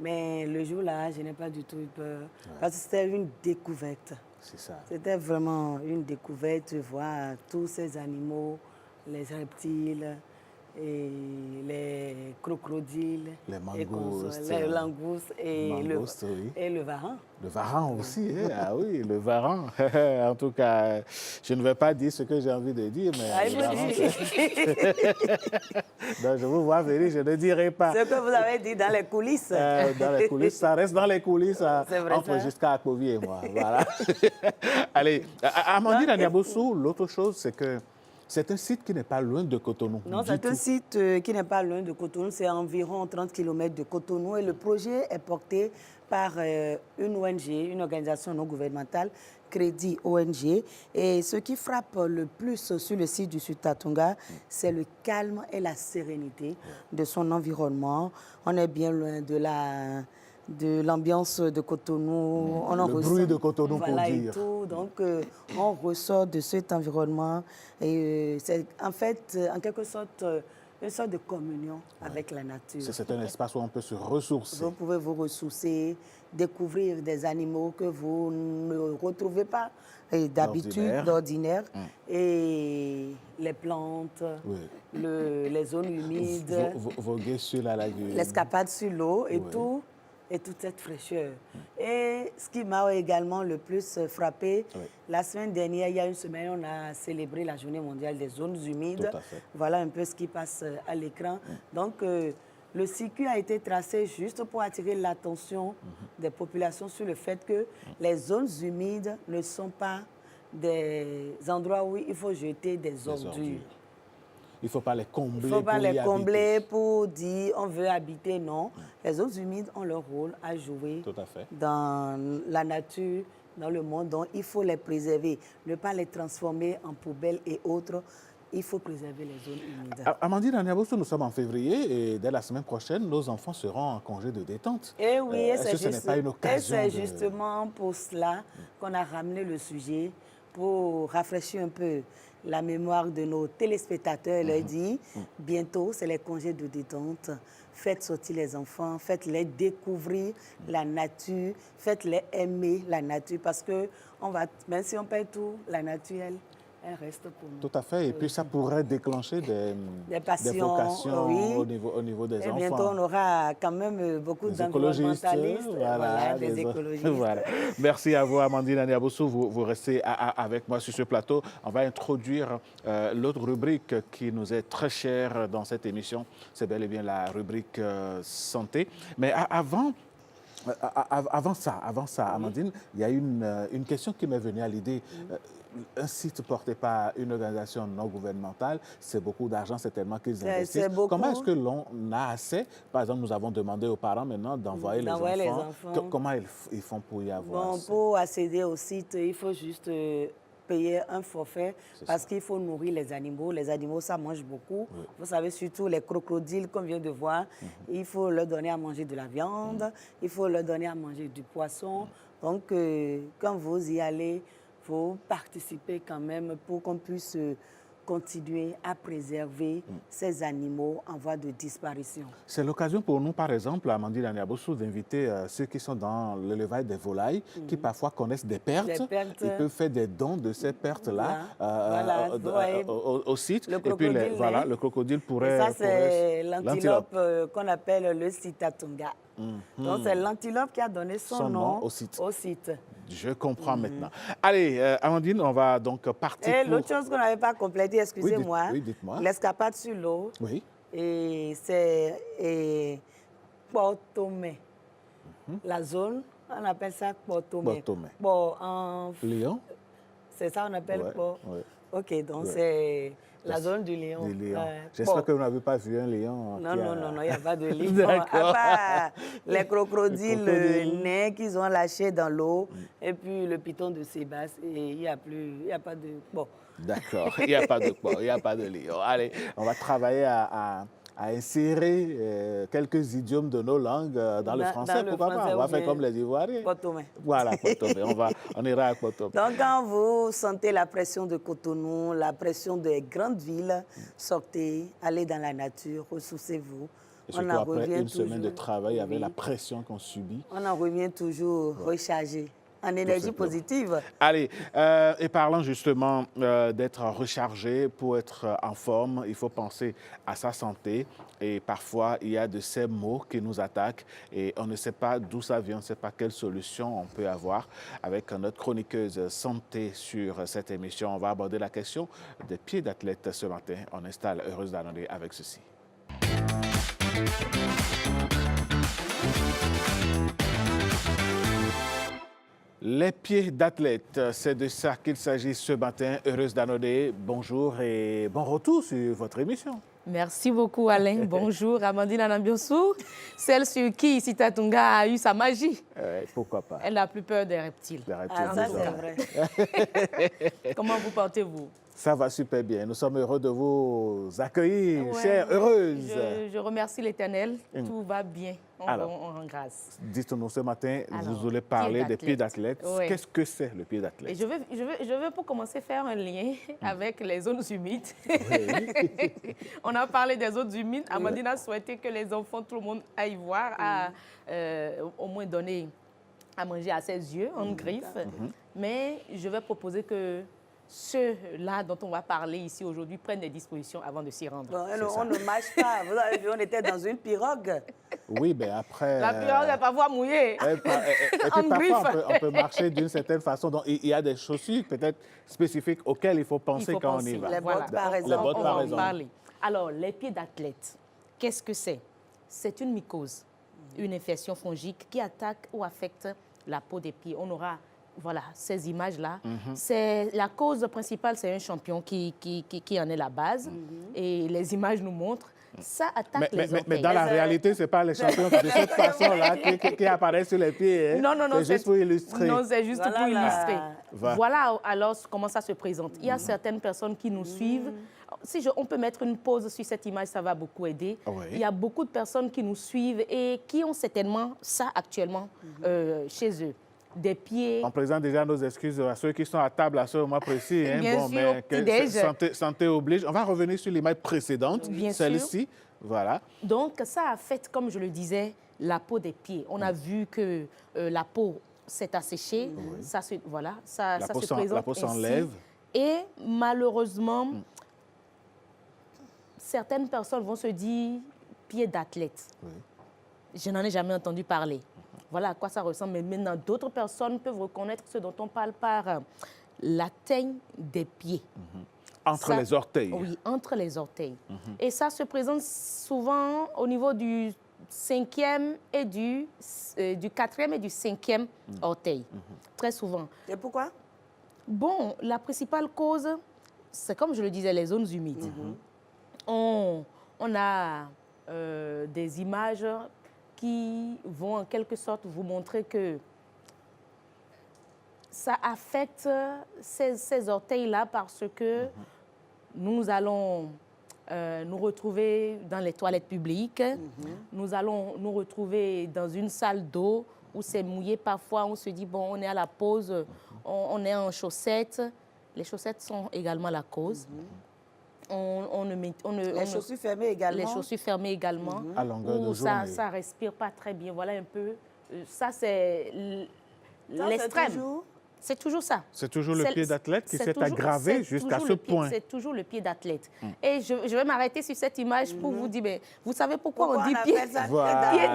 Mais le jour-là, je n'ai pas du tout eu peur. Parce que c'était une découverte. C'est ça. C'était vraiment une découverte de voir tous ces animaux, les reptiles, et les crocodiles, les mangoustes, les langoustes et le varan. Le varan aussi, ah oui, le varan. En tout cas, je ne vais pas dire ce que j'ai envie de dire, mais donc, je vous vois venir, je ne dirai pas. Ce que vous avez dit dans les coulisses. Dans les coulisses, ça reste dans les coulisses entre jusqu'à Akovi et moi. Voilà. Allez, Amandine Aniabossou, l'autre chose, c'est que c'est un site qui n'est pas loin de Cotonou. Non, c'est un site qui n'est pas loin de Cotonou. C'est environ 30 km de Cotonou. Et le projet est porté par une ONG, une organisation non gouvernementale, Crédit ONG. Et ce qui frappe le plus sur le site du Sud-Tatunga, c'est le calme et la sérénité de son environnement. On est bien loin de l'ambiance de Cotonou. On en le ressent, bruit de Cotonou, voilà, pour et dire. tout. Donc, on ressort de cet environnement. Et c'est en fait, en quelque sorte, une sorte de communion avec la nature. C'est un espace où on peut se ressourcer. Vous pouvez vous ressourcer, découvrir des animaux que vous ne retrouvez pas d'habitude, d'ordinaire. Et les plantes, les zones humides, voguer sur la lagune, l'escapade sur l'eau et tout. Et toute cette fraîcheur. Et ce qui m'a également le plus frappé, la semaine dernière, il y a une semaine, on a célébré la Journée mondiale des zones humides. Tout à fait. Voilà un peu ce qui passe à l'écran. Donc, le circuit a été tracé juste pour attirer l'attention des populations sur le fait que les zones humides ne sont pas des endroits où il faut jeter des ordures. Il ne faut pas les combler. Il ne faut pas les combler pour dire on veut habiter, non. Les zones humides ont leur rôle à jouer dans la nature, dans le monde. Donc, il faut les préserver, ne pas les transformer en poubelles et autres. Il faut préserver les zones humides. Amandine Aniabossou, nous sommes en février et dès la semaine prochaine, nos enfants seront en congé de détente. Et oui, est-ce que ce n'est pas une occasion c'est justement pour cela qu'on a ramené le sujet, pour rafraîchir un peu la mémoire de nos téléspectateurs. Leur dit, bientôt, c'est les congés de détente. Faites sortir les enfants, faites-les découvrir la nature, faites-les aimer la nature, parce que même si on paye tout, la nature, elle reste pour nous. Tout à fait. Et puis, ça pourrait déclencher des passions, vocations au niveau des enfants. Et bientôt, on aura quand même beaucoup d'environnementalistes. Voilà, des écologistes. Voilà. Merci à vous, Amandine Aniabossou. Vous restez avec moi sur ce plateau. On va introduire l'autre rubrique qui nous est très chère dans cette émission. C'est bel et bien la rubrique santé. Mais avant ça, Amandine, il y a une question qui m'est venue à l'idée. Un site porté par une organisation non gouvernementale, c'est beaucoup d'argent, c'est tellement qu'ils investissent. Comment est-ce que l'on a assez? Par exemple, nous avons demandé aux parents maintenant d'envoyer les enfants. Comment ils font pour y avoir accès? Pour accéder au site, il faut juste payer un forfait parce qu'il faut nourrir les animaux. Les animaux, ça mange beaucoup. Vous savez, surtout les crocodiles qu'on vient de voir, il faut leur donner à manger de la viande, il faut leur donner à manger du poisson. Donc, quand vous y allez, il faut participer quand même pour qu'on puisse continuer à préserver ces animaux en voie de disparition. C'est l'occasion pour nous, par exemple, Amandine Aniabossou, d'inviter ceux qui sont dans l'élevage des volailles, qui parfois connaissent des pertes. Ils peuvent faire des dons de ces pertes-là au site. Le crocodile, et puis, voilà, le crocodile pourrait... Et ça, c'est l'antilope qu'on appelle le Sitatunga. Donc, c'est l'antilope qui a donné son nom au site. Je comprends maintenant. Allez, Amandine, on va donc partir et l'autre chose qu'on n'avait pas complétée, excusez-moi, dites-moi. L'escapade sur l'eau, et c'est Kpotomé. La zone, on appelle ça Kpotomé. Bon, en... Lion? C'est ça, on appelle Ok, donc c'est... La zone du lion. J'espère que vous n'avez pas vu un lion. Non, il n'y a pas de lion. À part les crocodiles nains qu'ils ont lâchés dans l'eau, et puis le python de Sébastien, et il n'y a pas de... Bon. D'accord, il n'y a pas de quoi, il n'y a pas de lion. Allez, on va travailler à insérer quelques idiomes de nos langues dans le français. Pourquoi pas? On va faire comme les Ivoiriens. Cotomé. Voilà, Cotomé. On ira à Cotomé. Donc, quand vous sentez la pression de Cotonou, la pression des grandes villes, sortez, allez dans la nature, ressourcez-vous. Et surtout après une semaine de travail avec la pression qu'on subit. On en revient toujours rechargé. En énergie positive. Allez, et parlant justement d'être rechargé, pour être en forme, il faut penser à sa santé. Et parfois, il y a de ces maux qui nous attaquent et on ne sait pas d'où ça vient, on ne sait pas quelle solution on peut avoir. Avec notre chroniqueuse santé sur cette émission, on va aborder la question des pieds d'athlète ce matin. On installe Heureuse d'Annonay avec ceci. Les pieds d'athlète, c'est de ça qu'il s'agit ce matin. Heureuse d'Annonay, bonjour et bon retour sur votre émission. Merci beaucoup Alain. Bonjour Amandine Aniabossou, celle sur qui Sitatunga a eu sa magie. Pourquoi pas? Elle n'a plus peur des reptiles. Ça c'est vrai. Comment vous portez-vous? Ça va super bien. Nous sommes heureux de vous accueillir, chère Heureuse. Je remercie l'Éternel. Tout va bien. On rend grâce. Dites-nous ce matin, vous voulez parler des pieds d'athlète. Qu'est-ce que c'est le pied d'athlète? Je veux pour commencer faire un lien avec les zones humides. On a parlé des zones humides. Amandine a souhaité que les enfants, tout le monde aille voir, au moins donner à manger à ses yeux en griffe. Mais je vais proposer que ceux-là dont on va parler ici aujourd'hui prennent des dispositions avant de s'y rendre. Bon, on ne marche pas. Vous avez vu, on était dans une pirogue. Oui, mais après... La pirogue n'est pas mouillée. Et puis parfois, on peut marcher d'une certaine façon. Donc, il y a des chaussures peut-être spécifiques auxquelles il faut penser quand on y va. Les bottes, par exemple. Les bottes, par exemple. Alors, les pieds d'athlète, qu'est-ce que c'est? C'est une mycose, une infection fongique qui attaque ou affecte la peau des pieds. On aura... Voilà, ces images-là. C'est la cause principale, c'est un champignon qui en est la base. Et les images nous montrent. Ça attaque les orteils. Mais dans la réalité, ce n'est pas les champignons de cette façon-là qui apparaissent sur les pieds. Hein? Non, c'est juste pour illustrer. Non, c'est juste pour illustrer. Voilà alors comment ça se présente. Il y a certaines personnes qui nous suivent. Si on peut mettre une pause sur cette image, ça va beaucoup aider. Il y a beaucoup de personnes qui nous suivent et qui ont certainement ça actuellement chez eux. Des pieds. On présente déjà nos excuses à ceux qui sont à table à ce moment précis. Hein? Bien sûr, mais santé oblige. On va revenir sur l'image précédente, celle-ci. Voilà. Donc, ça affecte, comme je le disais, la peau des pieds. On a vu que la peau s'est asséchée. Ça se présente la peau s'enlève. Et malheureusement, certaines personnes vont se dire pieds d'athlète. Je n'en ai jamais entendu parler. Voilà à quoi ça ressemble. Mais maintenant, d'autres personnes peuvent reconnaître ce dont on parle par la teigne des pieds. Entre les orteils. Oui, entre les orteils. Et ça se présente souvent au niveau du 5e et du 4e et du 5e orteil. Très souvent. Et pourquoi? Bon, la principale cause, c'est comme je le disais, les zones humides. On a des images qui vont en quelque sorte vous montrer que ça affecte ces orteils-là parce que nous allons nous retrouver dans les toilettes publiques, nous allons nous retrouver dans une salle d'eau où c'est mouillé. Parfois, on se dit, bon, on est à la pause, on est en chaussettes. Les chaussettes sont également la cause. Les chaussures fermées également. Les chaussures fermées également. À longueur de journée. Ça respire pas très bien. Voilà un peu. Ça, c'est l'extrême. C'est toujours ça. C'est toujours le pied d'athlète qui s'est aggravé jusqu'à ce point. C'est toujours le pied d'athlète. Et je vais m'arrêter sur cette image pour vous dire, mais vous savez pourquoi on dit pied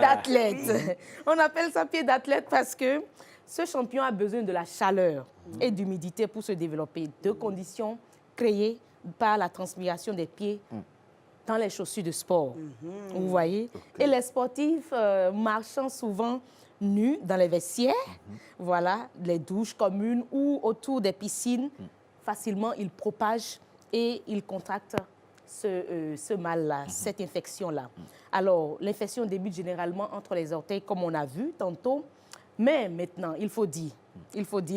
d'athlète? On appelle ça pied d'athlète parce que ce champion a besoin de la chaleur et d'humidité pour se développer. Deux conditions créées par la transpiration des pieds dans les chaussures de sport. Vous voyez? Et les sportifs marchant souvent nus dans les vestiaires, voilà, les douches communes ou autour des piscines, facilement ils propagent et ils contractent ce mal-là, cette infection-là. Alors, l'infection débute généralement entre les orteils, comme on a vu tantôt, mais maintenant, il faut dire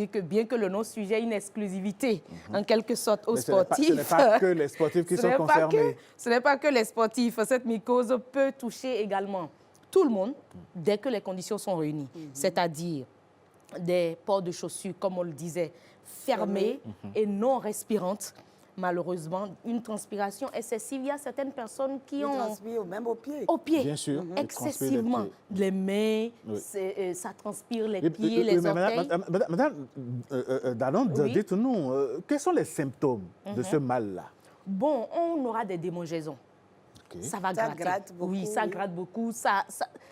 que bien que le non-sujet ait une exclusivité, en quelque sorte, aux sportifs... Ce n'est pas que les sportifs qui sont concernés. Ce n'est pas que les sportifs. Cette mycose peut toucher également tout le monde dès que les conditions sont réunies. C'est-à-dire des ports de chaussures, comme on le disait, fermées et non respirantes. Malheureusement, une transpiration excessive. Il y a certaines personnes qui ont... transpirent même aux pieds. Aux pieds, bien sûr. excessivement. Les mains, ça transpire les pieds, les orteils. Madame Danon, dites-nous, quels sont les symptômes de ce mal-là? Bon, on aura des démangeaisons. Ça va gratter. Gratte beaucoup. Oui, ça gratte beaucoup. Ça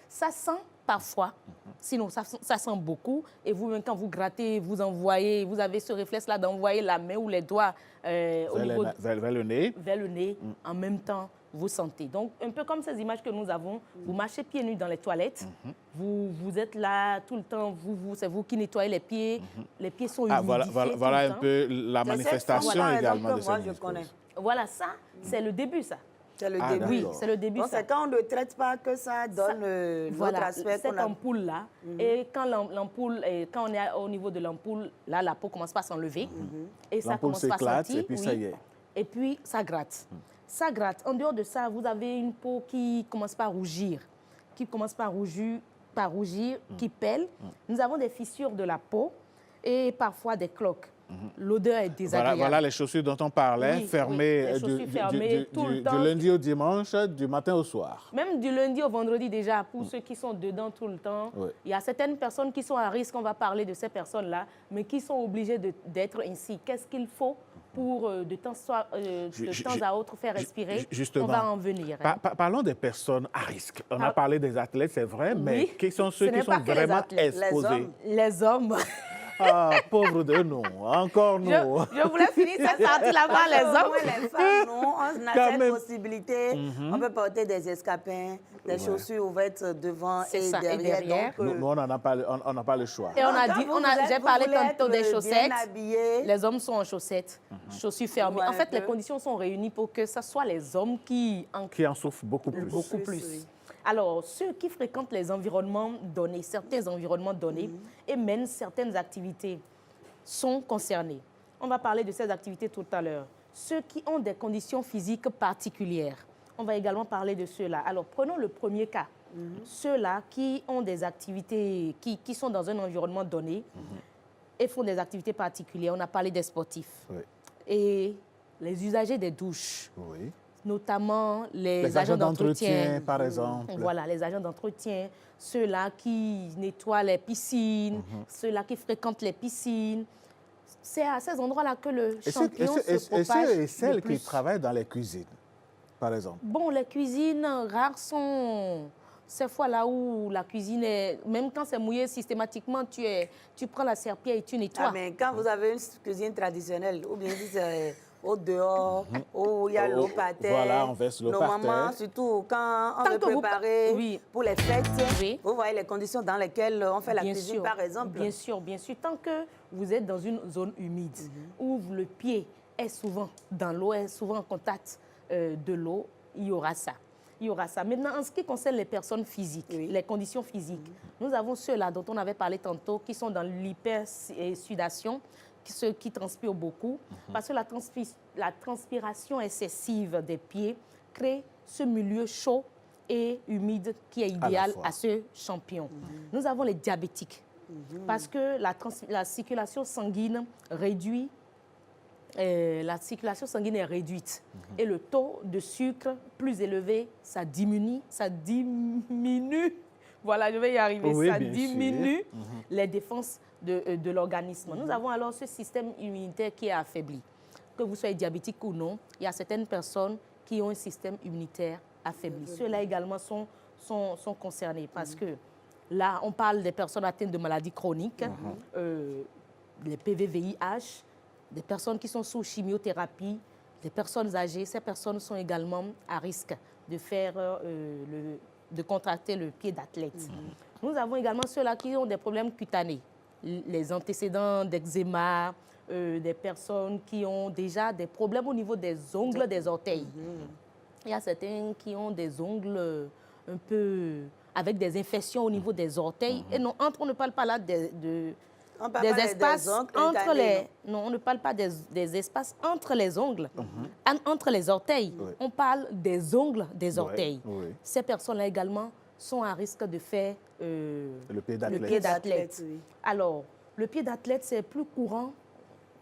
sent parfois. Sinon, ça sent beaucoup. Et vous-même, quand vous grattez, vous envoyez, vous avez ce réflexe-là d'envoyer la main ou les doigts vers le nez. Vers le nez. En même temps, vous sentez. Donc, un peu comme ces images que nous avons, vous marchez pieds nus dans les toilettes. Vous êtes là tout le temps. C'est vous qui nettoyez les pieds. Les pieds sont humidifiés. Voilà un peu la manifestation également de cette mycose. Voilà, ça, c'est le début, ça. C'est le début. Oui, c'est le début. Donc, c'est quand on ne traite pas que ça donne l'autre aspect. Cette ampoule-là. Et quand l'ampoule, quand on est au niveau de l'ampoule, là, la peau commence pas à s'enlever. Et ça commence pas à sortir. Et puis ça y est. Et puis, ça gratte. Ça gratte. En dehors de ça, vous avez une peau qui commence pas à rougir. Qui commence par rougir, qui pèle. Nous avons des fissures de la peau et parfois des cloques. L'odeur est désagréable. Voilà les chaussures dont on parlait, fermées, du lundi au dimanche, du matin au soir. Même du lundi au vendredi déjà, pour ceux qui sont dedans tout le temps. Il y a certaines personnes qui sont à risque, on va parler de ces personnes-là, mais qui sont obligées d'être ainsi. Qu'est-ce qu'il faut pour de temps à autre faire respirer? Justement, on va en venir. Parlons des personnes à risque. On a parlé des athlètes, c'est vrai, mais qui sont ceux qui sont vraiment exposés? Les hommes. Ah, pauvre de nous, encore nous. Je voulais finir cette partie là-bas, les hommes. Les femmes, non, on a cette possibilité. On peut porter des escarpins, des chaussures ouvertes devant et derrière. Donc, nous, on n'a pas le choix. Et j'ai parlé tantôt des chaussettes. Les hommes sont en chaussettes, chaussures fermées. En fait, les conditions sont réunies pour que ce soit les hommes qui en souffrent beaucoup plus. Beaucoup plus. Alors, ceux qui fréquentent les environnements donnés, certains environnements donnés, et mènent certaines activités sont concernés. On va parler de ces activités tout à l'heure. Ceux qui ont des conditions physiques particulières, on va également parler de ceux-là. Alors, prenons le premier cas. Ceux-là qui ont des activités, qui sont dans un environnement donné et font des activités particulières. On a parlé des sportifs et les usagers des douches. Notamment les agents d'entretien, par exemple. Voilà, les agents d'entretien, ceux-là qui nettoient les piscines, ceux-là qui fréquentent les piscines. C'est à ces endroits-là que le champion se propage. Et ceux et celles qui travaillent dans les cuisines, par exemple? Bon, les cuisines rares sont ces fois-là où la cuisine est... Même quand c'est mouillé systématiquement, tu prends la serpillière et tu nettoies. Ah, mais quand vous avez une cuisine traditionnelle, ou bien au dehors, où il y a l'eau par terre. Voilà, on verse l'eau par terre. Normalement, surtout quand on veut préparer pour les fêtes, vous voyez les conditions dans lesquelles on fait la cuisine, par exemple. Bien sûr, bien sûr. Tant que vous êtes dans une zone humide, où le pied est souvent dans l'eau, est souvent en contact de l'eau, il y aura ça. Il y aura ça. Maintenant, en ce qui concerne les personnes physiques, les conditions physiques, nous avons ceux-là dont on avait parlé tantôt, qui sont dans l'hypersudation, ceux qui transpirent beaucoup, parce que la transpiration excessive des pieds crée ce milieu chaud et humide qui est idéal à ce champion. Nous avons les diabétiques, parce que la circulation sanguine réduit la circulation sanguine est réduite et le taux de sucre plus élevé, ça diminue. Voilà, je vais y arriver. Oui, ça bien diminue sûr. les défenses de l'organisme. Nous avons alors ce système immunitaire qui est affaibli. Que vous soyez diabétique ou non, il y a certaines personnes qui ont un système immunitaire affaibli. Ceux-là également sont concernés parce que là, on parle des personnes atteintes de maladies chroniques, les PVVIH, des personnes qui sont sous chimiothérapie, des personnes âgées. Ces personnes sont également à risque de faire de contracter le pied d'athlète. Nous avons également ceux-là qui ont des problèmes cutanés, les antécédents d'eczéma, des personnes qui ont déjà des problèmes au niveau des ongles des orteils. Il y a certains qui ont des ongles un peu avec des infections au niveau des orteils. Et non, on ne parle pas là des espaces entre les... Non, on ne parle pas des espaces entre les ongles, entre les orteils. On parle des ongles des orteils. Ces personnes-là également sont à risque de faire le pied d'athlète. Alors, le pied d'athlète, c'est plus courant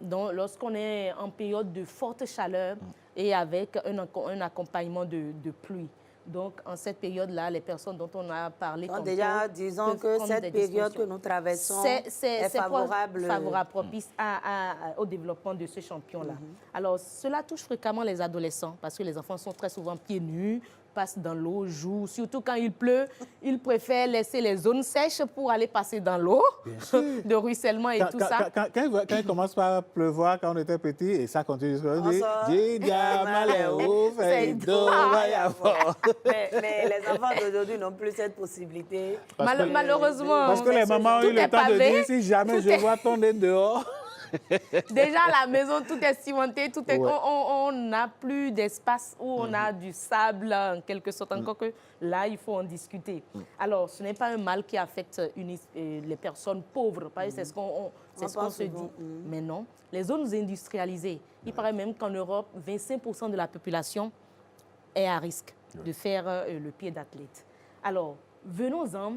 lorsqu'on est en période de forte chaleur et avec un accompagnement de pluie. Donc, en cette période-là, les personnes dont on a parlé... Donc déjà, disons que cette période que nous traversons est favorable... propice au développement de ce champion-là. Alors, cela touche fréquemment les adolescents parce que les enfants sont très souvent pieds nus, passent dans l'eau, jouent. Surtout quand il pleut, ils préfèrent laisser les zones sèches pour aller passer dans l'eau, de ruissellement et tout ça. Quand il commence par pleuvoir, quand on était petit, et ça continue, on dit mais les enfants d'aujourd'hui n'ont plus cette possibilité. Malheureusement. Parce que les mamans ont eu le temps de dire, si jamais je vois ton nez dehors... Déjà, à la maison, tout est cimenté, on n'a plus d'espace où on a du sable, en quelque sorte. Encore que là, il faut en discuter. Alors, ce n'est pas un mal qui affecte les personnes pauvres. C'est ce qu'on se dit. Mais non, les zones industrialisées, il paraît même qu'en Europe, 25% de la population est à risque de faire le pied d'athlète. Alors, venons-en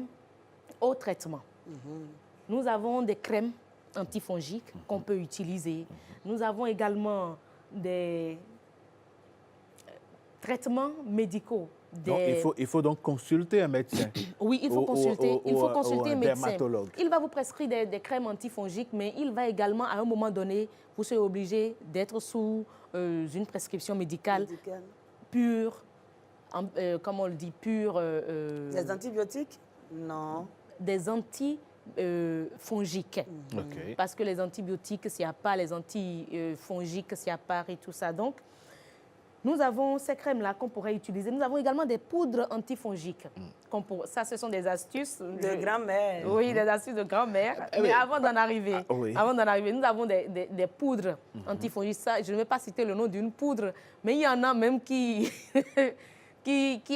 au traitement. Nous avons des crèmes antifongiques qu'on peut utiliser. Nous avons également des traitements médicaux. Donc, il faut donc consulter un médecin. Oui, il faut consulter un médecin. Dermatologue. Il va vous prescrire des crèmes antifongiques, mais il va également, à un moment donné, vous serez obligé d'être sous une prescription médicale pure, comme on le dit, pure... Des antibiotiques? Non. Des fongiques. Parce que les antibiotiques, s'il n'y a pas, les antifongiques, s'il n'y a pas et tout ça. Donc, nous avons ces crèmes-là qu'on pourrait utiliser. Nous avons également des poudres antifongiques. Ça, ce sont des astuces de grand-mère. Oui, des astuces de grand-mère. Mais avant d'en arriver, nous avons des poudres antifongiques. Ça, je ne vais pas citer le nom d'une poudre, mais il y en a même qui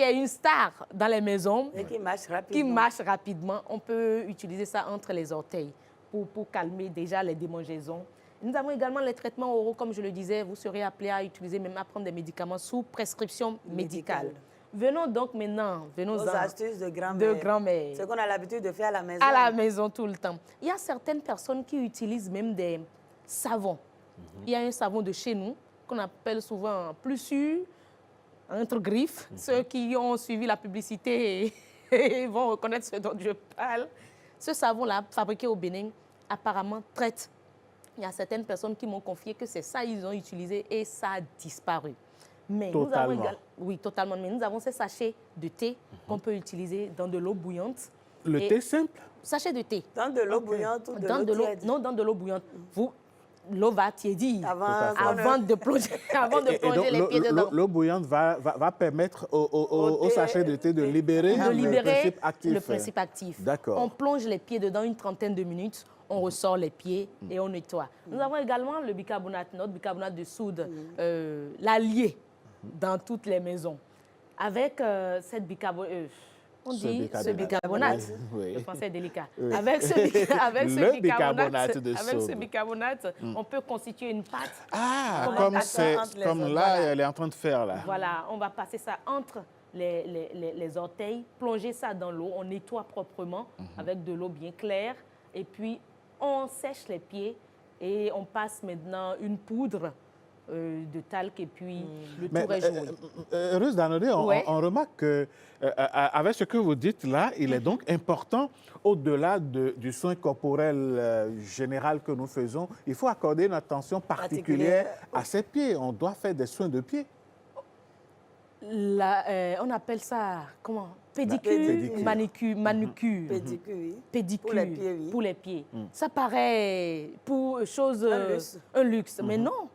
est une star dans les maisons. Et qui marche rapidement. Qui marche rapidement. On peut utiliser ça entre les orteils pour calmer déjà les démangeaisons. Nous avons également les traitements oraux, comme je le disais. Vous serez appelé à utiliser, même à prendre des médicaments sous prescription médicale. Venons donc maintenant, aux astuces de grand-mère. Ce qu'on a l'habitude de faire à la maison. À la maison tout le temps. Il y a certaines personnes qui utilisent même des savons. Il y a un savon de chez nous qu'on appelle souvent plus sûr, entre griffes. Ceux qui ont suivi la publicité vont reconnaître ce dont je parle. Ce savon-là, fabriqué au Bénin, apparemment traite. Il y a certaines personnes qui m'ont confié que c'est ça qu'ils ont utilisé et ça a disparu. Mais totalement. Nous avons oui, totalement. Mais nous avons ces sachets de thé qu'on peut utiliser dans de l'eau bouillante. Le thé simple? Sachet de thé. Dans de l'eau bouillante ou de l'eau tiède? Non, dans de l'eau bouillante. L'eau va tiédir avant de plonger les pieds dedans. L'eau bouillante va permettre au sachet de thé de libérer le principe actif. D'accord. On plonge les pieds dedans une trentaine de minutes, on ressort les pieds et on nettoie. Nous avons également le bicarbonate, notre bicarbonate de soude, l'allié dans toutes les maisons. Avec cette bicarbonate... On dit ce bicarbonate. Oui. Le français est délicat. Oui. Avec ce bicarbonate, Mm. on peut constituer une pâte. Ah, comme là, elle est en train de faire là. Voilà, on va passer ça entre les orteils, plonger ça dans l'eau, on nettoie proprement avec de l'eau bien claire et puis on sèche les pieds et on passe maintenant une poudre de talc et puis le Mais, tour est joué. Heureuse Danodé, on remarque qu'avec ce que vous dites là, il est donc important, au-delà du soin corporel général que nous faisons, il faut accorder une attention particulière à ses pieds. On doit faire des soins de pieds. On appelle ça, comment? Pédicure, manicure, Pédicure, oui. pédicure Pour les pieds, oui. pour les pieds. Ça paraît pour un luxe, mais non.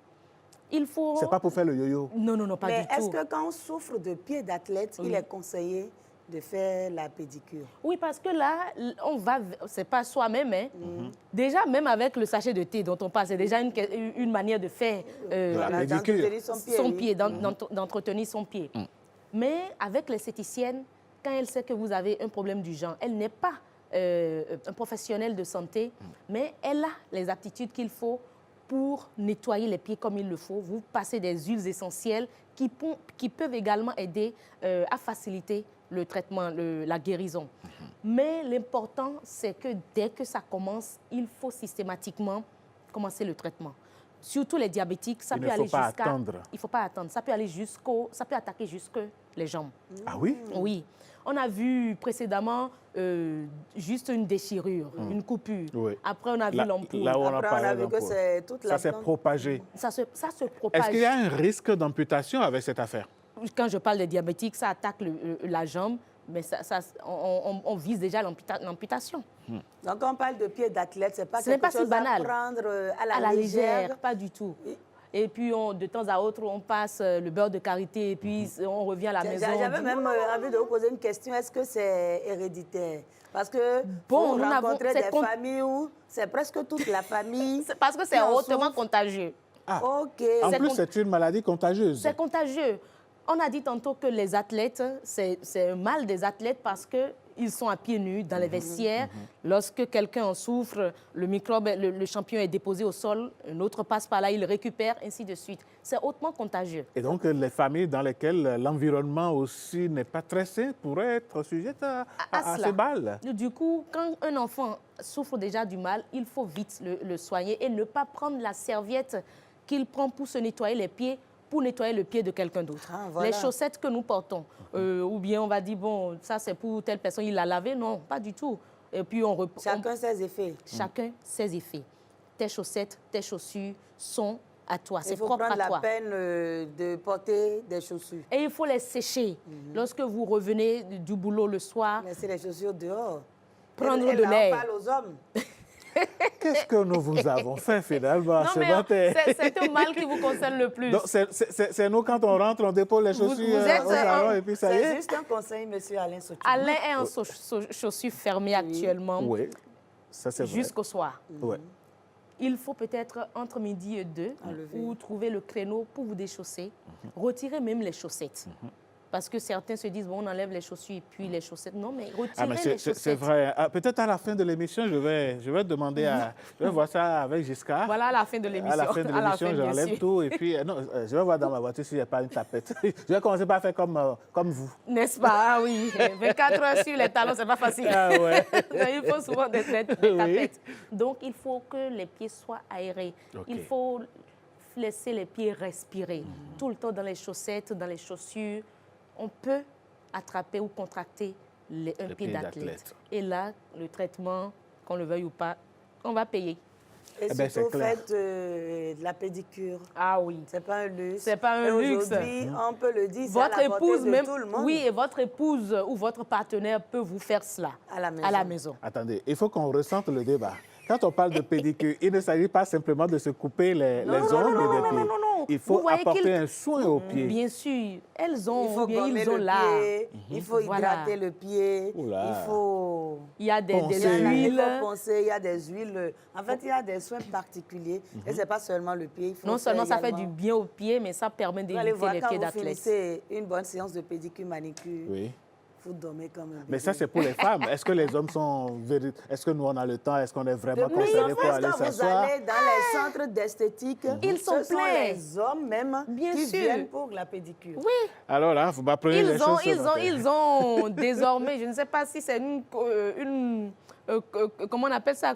Il faut... C'est pas pour faire le yo-yo. Non, non, non, pas du tout. Mais est-ce que quand on souffre de pieds d'athlète, il est conseillé de faire la pédicure? Oui, parce que là, on va, c'est pas soi-même, hein. Déjà, même avec le sachet de thé dont on parle, c'est déjà une manière de faire d'entretenir son pied, d'entretenir son pied. Mais avec l'esthéticienne, quand elle sait que vous avez un problème du genre, elle n'est pas un professionnel de santé, mais elle a les aptitudes qu'il faut pour nettoyer les pieds comme il le faut. Vous passez des huiles essentielles qui peuvent également aider à faciliter le traitement, la guérison. Mais l'important, c'est que dès que ça commence, il faut systématiquement commencer le traitement. Surtout les diabétiques, ça peut aller jusqu'à... Il ne faut pas attendre. Ça peut aller ça peut attaquer jusque les jambes. Ah oui? Oui. On a vu précédemment juste une déchirure, une coupure. Oui. Après, on a vu l'ampoule. Là où on Après, on a vu que c'est toute la ça s'est propagé. Ça se propage. Est-ce qu'il y a un risque d'amputation avec cette affaire? Quand je parle des diabétiques, ça attaque la jambe, mais on vise déjà l'amputation. Donc, quand on parle de pieds d'athlète, ce n'est pas Ce n'est quelque pas chose si banal. à prendre à la légère. légère, pas du tout. Et puis, de temps à autre, on passe le beurre de karité et puis on revient à la maison. J'avais même envie de vous poser une question. Est-ce que c'est héréditaire? Parce que bon, vous rencontrez des familles où c'est presque toute la famille. Parce que c'est hautement contagieux. Ah. OK. En plus, c'est une maladie contagieuse. C'est contagieux. On a dit tantôt que les athlètes, c'est un mal des athlètes parce qu'ils sont à pieds nus dans les vestiaires. Lorsque quelqu'un en souffre, le microbe, le champignon est déposé au sol, un autre passe par là, il le récupère, ainsi de suite. C'est hautement contagieux. Et donc, les familles dans lesquelles l'environnement aussi n'est pas très sain pourraient être sujettes à ces balles. Du coup, quand un enfant souffre déjà du mal, il faut vite le soigner et ne pas prendre la serviette qu'il prend pour se nettoyer les pieds pour nettoyer le pied de quelqu'un d'autre. Voilà. Les chaussettes que nous portons, ou bien on va dire, bon, ça c'est pour telle personne, il l'a lavé. Non, pas du tout. Et puis Chacun ses effets. Chacun ses effets. Tes chaussettes, tes chaussures sont à toi, c'est propre à toi. Il faut prendre la peine de porter des chaussures. Et il faut les sécher. Lorsque vous revenez du boulot le soir. Laissez les chaussures dehors. Prendre de l'air. On parle aux hommes. Qu'est-ce que nous vous avons fait finalement? Non, mais c'est un mal qui vous concerne le plus. C'est nous, quand on rentre, on dépose les chaussures au salon et puis ça y est. C'est juste un conseil, monsieur Alain Sotou. Alain est en chaussures fermées actuellement. Oui, ça c'est vrai. Jusqu'au soir. Oui. Il faut peut-être entre midi et 2 ou trouver le créneau pour vous déchausser. Retirer même les chaussettes. Parce que certains se disent, bon, on enlève les chaussures et puis les chaussettes. Non, mais retirez les chaussettes. C'est vrai. Peut-être à la fin de l'émission, je vais demander je vais voir ça avec Giscard. Voilà, à la fin de l'émission. À la fin de l'émission, j'enlève tout. Et puis, non, je vais voir dans ma voiture s'il n'y a pas une tapette. Je vais commencer par faire comme vous. N'est-ce pas? Ah oui. 24 heures sur les talons, c'est pas facile. Ah ouais. Il faut souvent des tapettes. Donc, il faut que les pieds soient aérés. Okay. Il faut laisser les pieds respirer. Tout le temps dans les chaussettes, dans les chaussures. On peut attraper ou contracter un pied d'athlète. Et là, le traitement, qu'on le veuille ou pas, on va payer. Et surtout, faites de la pédicure. Ah oui. C'est pas un luxe. C'est pas un luxe. Aujourd'hui, on peut le dire, votre c'est à la épouse portée de tout le monde. Oui, et votre épouse ou votre partenaire peut vous faire cela à la maison. Attendez, il faut qu'on ressente le débat. Quand on parle de pédicure, il ne s'agit pas simplement de se couper les ongles des pieds. Non. Il faut apporter un soin aux pieds. Bien sûr. Ils ont là. Il faut hydrater le pied. Il y a des huiles. Il faut poncer, il y a des huiles. En fait, il y a des soins particuliers. Et ce n'est pas seulement le pied. Non seulement ça fait du bien aux pieds, mais ça permet d'éviter les pieds d'athlète. Vous finissez une bonne séance de pédicure, manicure. Oui. Vous dormez comme un bébé. Mais ça, c'est pour les femmes. Est-ce que les hommes sont... Est-ce que nous, on a le temps? Est-ce qu'on est vraiment concernés pour aller s'asseoir? Vous allez dans les centres d'esthétique. Ils sont ce pleins. sont les hommes même qui viennent pour la pédicure. Oui. Alors là, vous m'apprenez les choses. Ils ont désormais, je ne sais pas si c'est comment on appelle ça,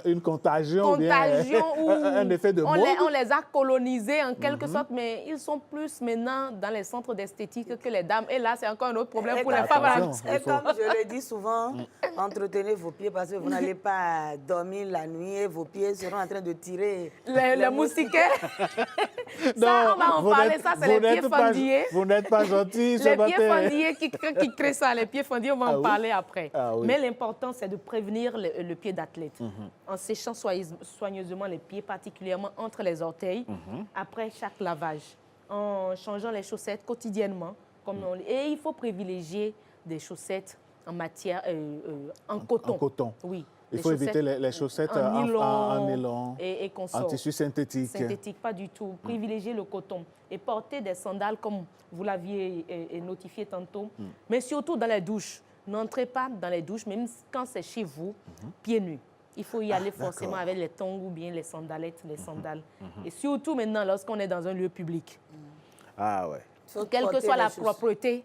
une contagion, ou un effet de mode. On les a colonisés en quelque sorte, mais ils sont plus maintenant dans les centres d'esthétique que les dames. Et là, c'est encore un autre problème pour les femmes. Et comme je le dis souvent, entretenez vos pieds parce que vous n'allez pas dormir la nuit et vos pieds seront en train de tirer les moustiquaires. Ça, on va en parler. Ça, c'est les pieds fendillés. Vous n'êtes pas gentil ce matin. Les pieds fendillés qui créent ça, les pieds fendillés, on va en parler après. Oui. Mais l'important, c'est de prévenir le pied d'athlète en séchant soigneusement les pieds, particulièrement entre les orteils, après chaque lavage, en changeant les chaussettes quotidiennement. Et il faut privilégier des chaussettes en matière, en coton. En coton. Oui. Il faut éviter les chaussettes en nylon et en tissu synthétique. Synthétique, pas du tout. Privilégier le coton et porter des sandales comme vous l'aviez notifié tantôt, mais surtout dans les douches. N'entrez pas dans les douches, même quand c'est chez vous, pieds nus. Il faut y aller forcément avec les tongs ou bien les sandalettes, les sandales. Et surtout maintenant, lorsqu'on est dans un lieu public. Ah ouais. Quelle que soit la propreté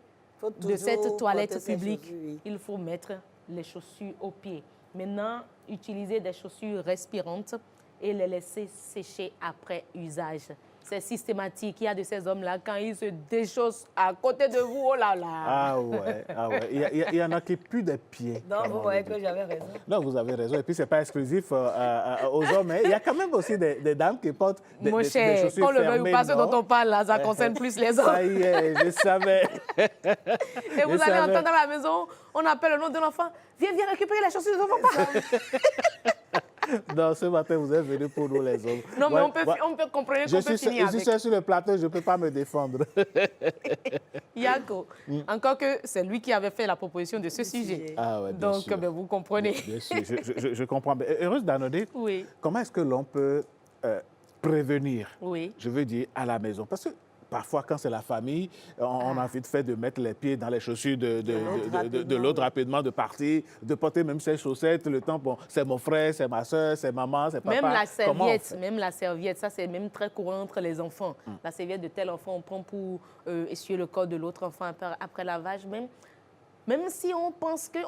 de cette toilette publique, il faut mettre les chaussures aux pieds. Maintenant, utilisez des chaussures respirantes et les laisser sécher après usage. C'est systématique. Il y a de ces hommes-là, quand ils se déchaussent à côté de vous, oh là là. Ah ouais. Il y en a qui puent des pieds. Donc, vous voyez que j'avais raison. Non, vous avez raison. Et puis, ce n'est pas exclusif aux hommes. Il y a quand même aussi des dames qui portent des chaussures fermées. Qu'on le veuille ou pas, ce dont on parle, là, ça concerne plus les hommes. Ça y est, je savais. Et vous allez entendre à la maison, on appelle le nom de l'enfant. Viens récupérer les chaussures de ton papa. Non, ce matin, vous êtes venus pour nous, les hommes. Non, mais on peut comprendre qu'on peut finir avec. Je suis sur le plateau, je ne peux pas me défendre. Yako, encore que c'est lui qui avait fait la proposition de ce sujet. Ah ouais, donc, vous comprenez. Bien sûr, je comprends. Heureuse d'Anodé, oui. Comment est-ce que l'on peut prévenir, oui. Je veux dire, à la maison? Parce que parfois, quand c'est la famille, on a vite fait de mettre les pieds dans les chaussures de l'autre rapidement, de partir, de porter même ses chaussettes. Le temps, bon, c'est mon frère, c'est ma soeur, c'est maman, c'est papa. Même la serviette, ça c'est même très courant entre les enfants. La serviette de tel enfant, on prend pour essuyer le corps de l'autre enfant après lavage. Même si on pense que,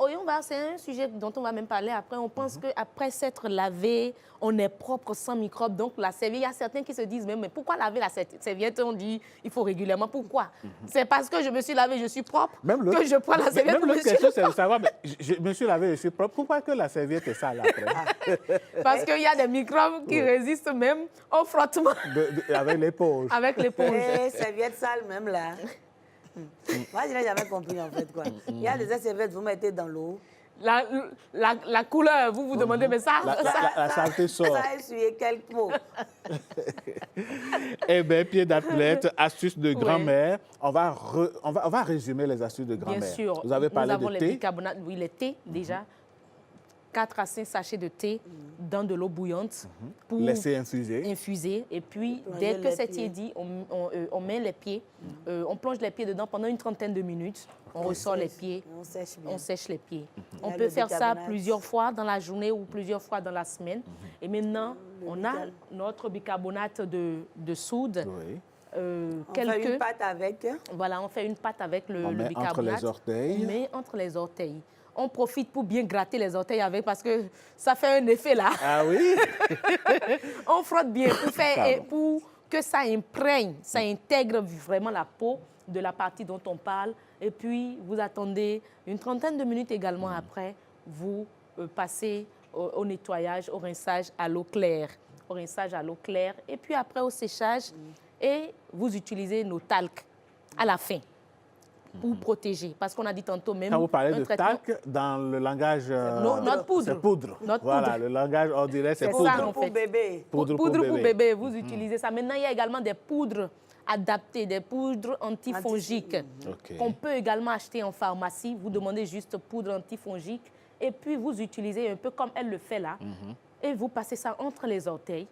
c'est un sujet dont on va même parler après, on pense qu'après s'être lavé, on est propre sans microbes. Donc la serviette, il y a certains qui se disent mais pourquoi laver la serviette? On dit il faut régulièrement. Pourquoi? C'est parce que je me suis lavé, je suis propre, que je prends la serviette pour me question, c'est de savoir, je me suis lavé, je suis propre. Pourquoi que la serviette est sale après? Parce qu'il y a des microbes qui résistent même au frottement. Avec l'éponge. Avec l'éponge. Et serviette sale même là. Moi, je n'ai jamais compris, en fait, quoi. Il y a des serviettes, vous mettez dans l'eau. La couleur, vous demandez, mais ça... La saleté sort. Ça a essuyé quelques mots. Eh bien, pied d'athlète, astuces de grand-mère. On va résumer les astuces de grand-mère. Bien sûr. Vous avez parlé de thé. Oui, le thé, déjà. 4 à 5 sachets de thé dans de l'eau bouillante pour laisser infuser. Et puis, dès que c'est tiédi, on met les pieds, on plonge les pieds dedans pendant une trentaine de minutes. On ressort les pieds, on sèche les pieds. On peut faire ça plusieurs fois dans la journée ou plusieurs fois dans la semaine. Et maintenant, on a notre bicarbonate de soude. Oui. On fait une pâte avec. Voilà, on fait une pâte avec le bicarbonate. Entre les orteils. On met entre les orteils. On profite pour bien gratter les orteils avec parce que ça fait un effet là. Ah oui? On frotte bien pour que ça imprègne, ça intègre vraiment la peau de la partie dont on parle. Et puis, vous attendez une trentaine de minutes également après, vous passez au nettoyage, au rinçage à l'eau claire. Au rinçage à l'eau claire. Et puis après, au séchage. Et vous utilisez nos talcs à la fin. Pour protéger. Parce qu'on a dit tantôt même... Quand vous parlez de talc, dans le langage... notre poudre. C'est poudre. Voilà, le langage ordinaire, c'est poudre. Poudre pour bébé. Poudre pour bébé, vous utilisez ça. Maintenant, il y a également des poudres adaptées, des poudres antifongiques qu'on peut également acheter en pharmacie. Vous demandez juste poudre antifongique et puis vous utilisez un peu comme elle le fait là. Et vous passez ça entre les orteils,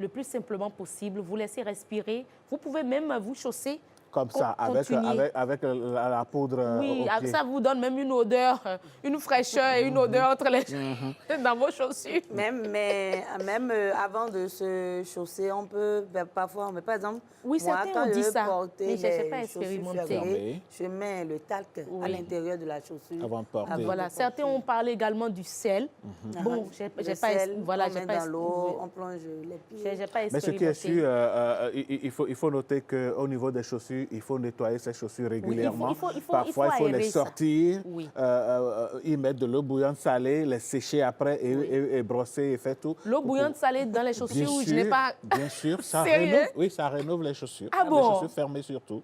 le plus simplement possible. Vous laissez respirer. Vous pouvez même vous chausser Comme ça, avec la poudre oui, au pied. Ça vous donne même une odeur, une fraîcheur et une odeur entre les dans vos chaussures. Même avant de se chausser, on peut, parfois, mais par exemple, oui, moi, quand je veux ça, porter mais je n'ai pas les expérimenté. chaussures, je mets le talc à l'intérieur de la chaussure. Avant de porter. Voilà, certains ont parlé également du sel. Bon, j'ai pas dans l'eau, on plonge les pieds. J'ai pas expérimenté. Mais ce qui est sûr, il faut noter qu'au niveau des chaussures, il faut nettoyer ses chaussures régulièrement. Parfois, il faut les sortir, y mettre de l'eau bouillante salée, les sécher après et brosser et faire tout. L'eau bouillante salée dans les chaussures, je n'ai pas... Bien sûr, ça rénove les chaussures. Ah bon? Les chaussures fermées surtout.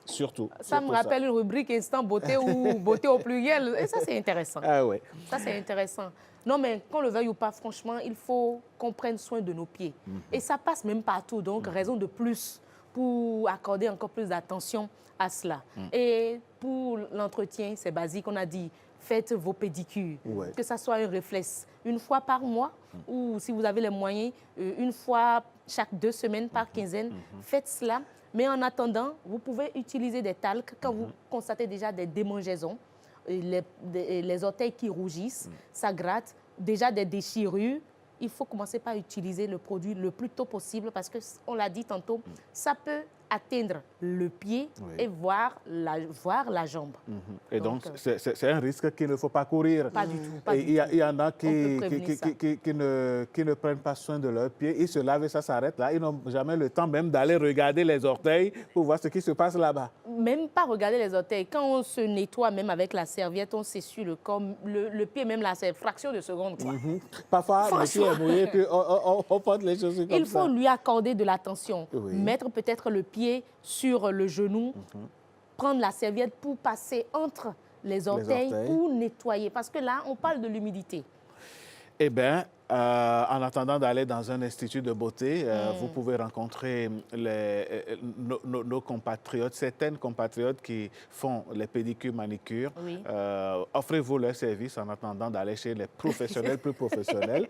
Surtout. Ça me rappelle une rubrique Instant Beauté ou Beauté au pluriel. Et ça, c'est intéressant. Ah ouais. Ça, c'est intéressant. Non, mais qu'on le veuille ou pas, franchement, il faut qu'on prenne soin de nos pieds. Et ça passe même partout. Donc, raison de plus pour accorder encore plus d'attention à cela. Et pour l'entretien, c'est basique. On a dit, faites vos pédicures. Ouais. Que ça soit un réflexe une fois par mois ou si vous avez les moyens, une fois chaque 2 semaines par quinzaine. Faites cela. Mais en attendant, vous pouvez utiliser des talcs quand vous constatez déjà des démangeaisons, les orteils qui rougissent, ça gratte, déjà des déchirures. Il faut commencer par utiliser le produit le plus tôt possible parce qu'on l'a dit tantôt, ça peut atteindre le pied et voir la jambe. Et donc c'est un risque qu'il ne faut pas courir. Pas du tout. Il y en a qui ne prennent pas soin de leurs pieds. Ils se lavent et ça s'arrête là. Ils n'ont jamais le temps même d'aller regarder les orteils pour voir ce qui se passe là-bas. Même pas regarder les orteils. Quand on se nettoie même avec la serviette, on s'essuie le corps, le pied même là, c'est fraction de seconde. Quoi. Parfois, le pied est mouillé puis on porte les chaussures comme ça. Il faut lui accorder de l'attention. Mettre peut-être le pied sur le genou, prendre la serviette pour passer entre les orteils pour nettoyer. Parce que là, on parle de l'humidité. Eh bien, en attendant d'aller dans un institut de beauté, vous pouvez rencontrer nos compatriotes, certaines compatriotes qui font les pédicures, manicures. Offrez-vous leur service en attendant d'aller chez les professionnels plus professionnels.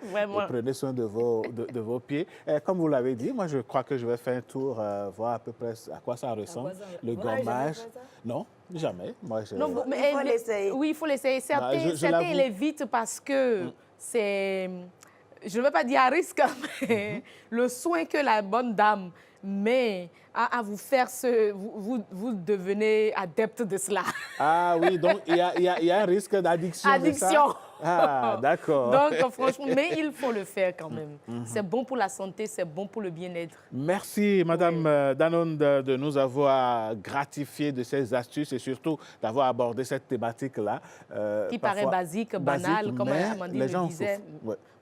Prenez soin de vos pieds. Comme vous l'avez dit, moi, je crois que je vais faire un tour, voir à peu près à quoi ça ressemble. Le gommage. Non, jamais. Moi, non, mais il faut l'essayer. Oui, il faut l'essayer. Certains l'évitent parce que c'est... Je ne veux pas dire à risque, mais le soin que la bonne dame met à vous faire, vous devenez adepte de cela. Ah oui, donc il y a un risque d'addiction. Addiction. Ah, d'accord. Donc franchement, mais il faut le faire quand même. C'est bon pour la santé, c'est bon pour le bien-être. Merci Madame Danone de nous avoir gratifié de ces astuces et surtout d'avoir abordé cette thématique-là. Qui paraît basique, banale, comme Amandine le disait.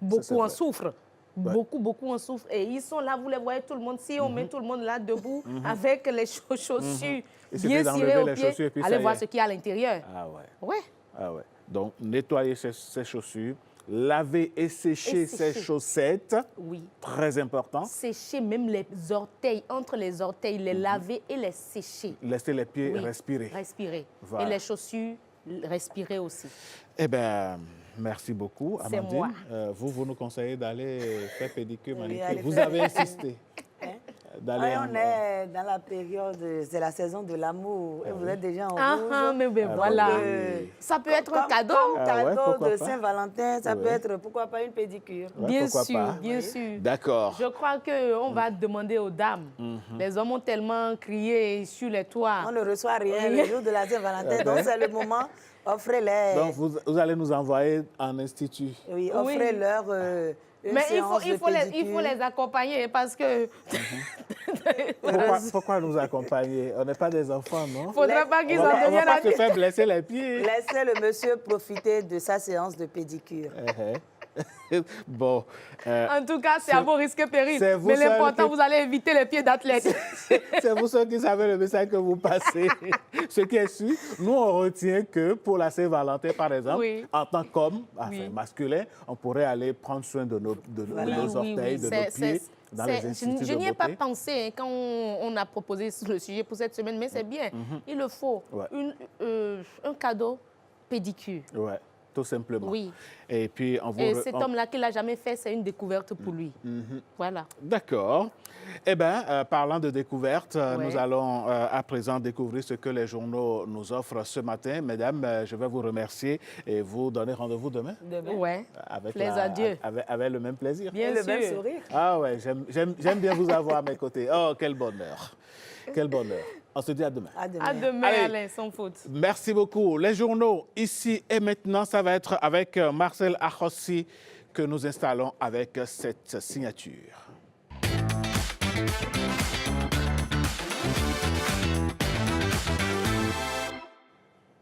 Beaucoup en souffrent. Beaucoup en souffrent. Et ils sont là, vous les voyez, tout le monde. Si on met tout le monde là debout avec les chaussures bien cirées au pied, allez voir ce qu'il y a à l'intérieur. Ah ouais. Ah ouais. Donc, nettoyer ses chaussures, laver et sécher ses chaussettes. Oui. Très important. Sécher même les orteils, entre les orteils, les laver et les sécher. Laisser les pieds respirer. Respirer. Voilà. Et les chaussures, respirer aussi. Eh bien... Merci beaucoup, Amandine. C'est moi. Vous nous conseillez d'aller faire pédicure, manicure. Vous avez insisté. On est dans la période, c'est la saison de l'amour. Et vous êtes déjà en rouge. Mais voilà. Ça peut être un cadeau. Comme cadeau de Saint-Valentin, ça peut être, pourquoi pas, une pédicure. Bien sûr, bien sûr. D'accord. Je crois qu'on va demander aux dames. Les hommes ont tellement crié sur les toits. On ne reçoit rien le jour de la Saint-Valentin. Donc, c'est le moment. Offrez-les. Donc, vous allez nous envoyer en institut. Oui, offrez-leur mais il faut les accompagner parce que... Pourquoi nous accompagner? On n'est pas des enfants, non? Il ne faudrait pas qu'ils en deviennent... On ne va pas se faire blesser les pieds. Laissez le monsieur profiter de sa séance de pédicure. Bon. En tout cas, c'est à vos risques et périls. Mais l'important, vous allez éviter les pieds d'athlète. C'est vous ceux qui savez le message que vous passez. Ce qui est sûr, nous, on retient que pour la Saint-Valentin, par exemple, en tant qu'homme, masculin, on pourrait aller prendre soin de nos orteils, de nos pieds. Dans les instituts je n'y ai de pas beauté. pensé quand on a proposé le sujet pour cette semaine, mais c'est bien. Il le faut. Un cadeau pédicure. Ouais. tout simplement. Oui. Et puis, cet homme-là qui ne l'a jamais fait, c'est une découverte pour lui. Voilà. D'accord. Eh bien, parlant de découverte, nous allons à présent découvrir ce que les journaux nous offrent ce matin. Mesdames, je vais vous remercier et vous donner rendez-vous demain. Oui. Avec Dieu. Avec le même plaisir. Bien sûr. Le même sourire. Ah ouais, j'aime bien vous avoir à mes côtés. Oh, quel bonheur. Quel bonheur. On se dit à demain. À demain, Alain, sans faute. Merci beaucoup. Les journaux, ici et maintenant, ça va être avec Marcel Achossi que nous installons avec cette signature.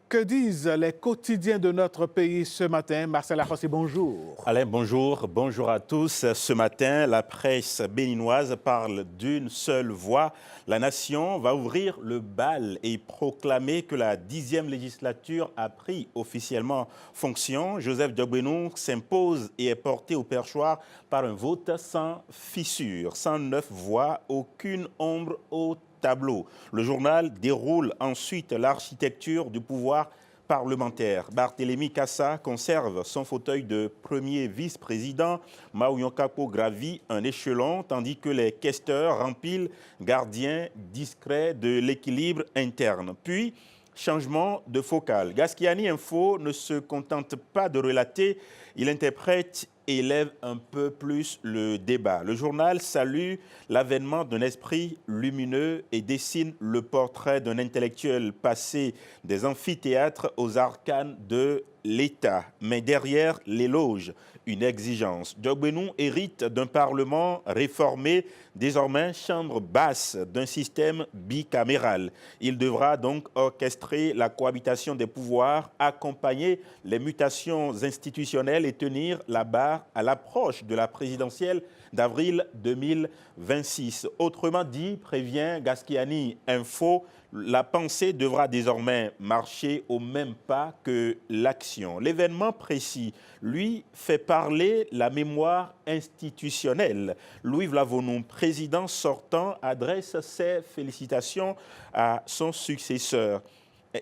Que disent les quotidiens de notre pays ce matin? Marcel Achossi, bonjour. Alain, bonjour. Bonjour à tous. Ce matin, la presse béninoise parle d'une seule voix. La nation va ouvrir le bal et proclamer que la 10e législature a pris officiellement fonction. Joseph Diogbenou s'impose et est porté au perchoir par un vote sans fissure. 109 voix, aucune ombre au tableau. Le journal déroule ensuite l'architecture du pouvoir parlementaire. Barthélémy Kassa conserve son fauteuil de premier vice-président. Maouyon Kapo gravit un échelon, tandis que les questeurs remplissent gardiens discrets de l'équilibre interne. Puis, changement de focale. Gasquiani Info ne se contente pas de relater, il interprète et élève un peu plus le débat. Le journal salue l'avènement d'un esprit lumineux et dessine le portrait d'un intellectuel passé des amphithéâtres aux arcanes de l'État. Mais derrière l'éloge, une exigence. Diogbenou hérite d'un parlement réformé, désormais chambre basse d'un système bicaméral. Il devra donc orchestrer la cohabitation des pouvoirs, accompagner les mutations institutionnelles et tenir la barre à l'approche de la présidentielle d'avril 2026. Autrement dit, prévient Gasquiani Info, la pensée devra désormais marcher au même pas que l'action. L'événement précis, lui, fait parler la mémoire institutionnelle. Louis Vlavonou, président sortant, adresse ses félicitations à son successeur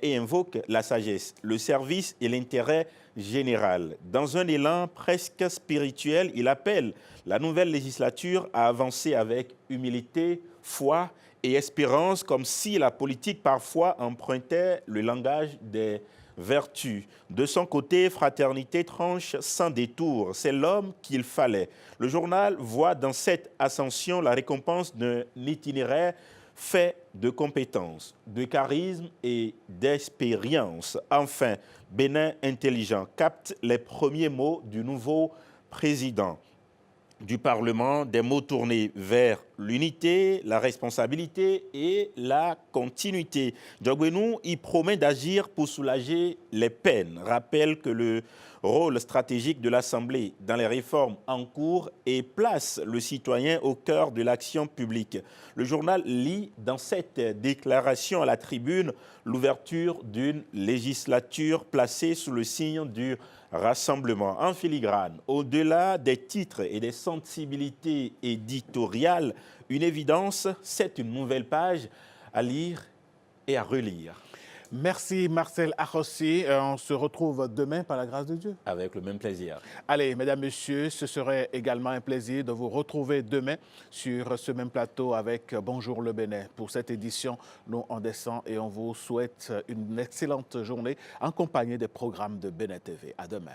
et invoque la sagesse, le service et l'intérêt général. Dans un élan presque spirituel, il appelle la nouvelle législature à avancer avec humilité, foi et espérance, comme si la politique parfois empruntait le langage des vertus. De son côté, Fraternité tranche sans détour. C'est l'homme qu'il fallait. Le journal voit dans cette ascension la récompense d'un itinéraire fait de compétences, de charisme et d'expérience. Enfin, Bénin intelligent capte les premiers mots du nouveau président du Parlement, des mots tournés vers l'unité, la responsabilité et la continuité. Diogbenou y promet d'agir pour soulager les peines. Rappelle que le rôle stratégique de l'Assemblée dans les réformes en cours et place le citoyen au cœur de l'action publique. Le journal lit dans cette déclaration à la tribune l'ouverture d'une législature placée sous le signe du rassemblement. En filigrane, au-delà des titres et des sensibilités éditoriales, une évidence, c'est une nouvelle page à lire et à relire. Merci Marcel Achossi. On se retrouve demain par la grâce de Dieu. Avec le même plaisir. Allez, mesdames, messieurs, ce serait également un plaisir de vous retrouver demain sur ce même plateau avec Bonjour le Bénin. Pour cette édition, nous on descend et on vous souhaite une excellente journée en compagnie des programmes de Bénin TV. À demain.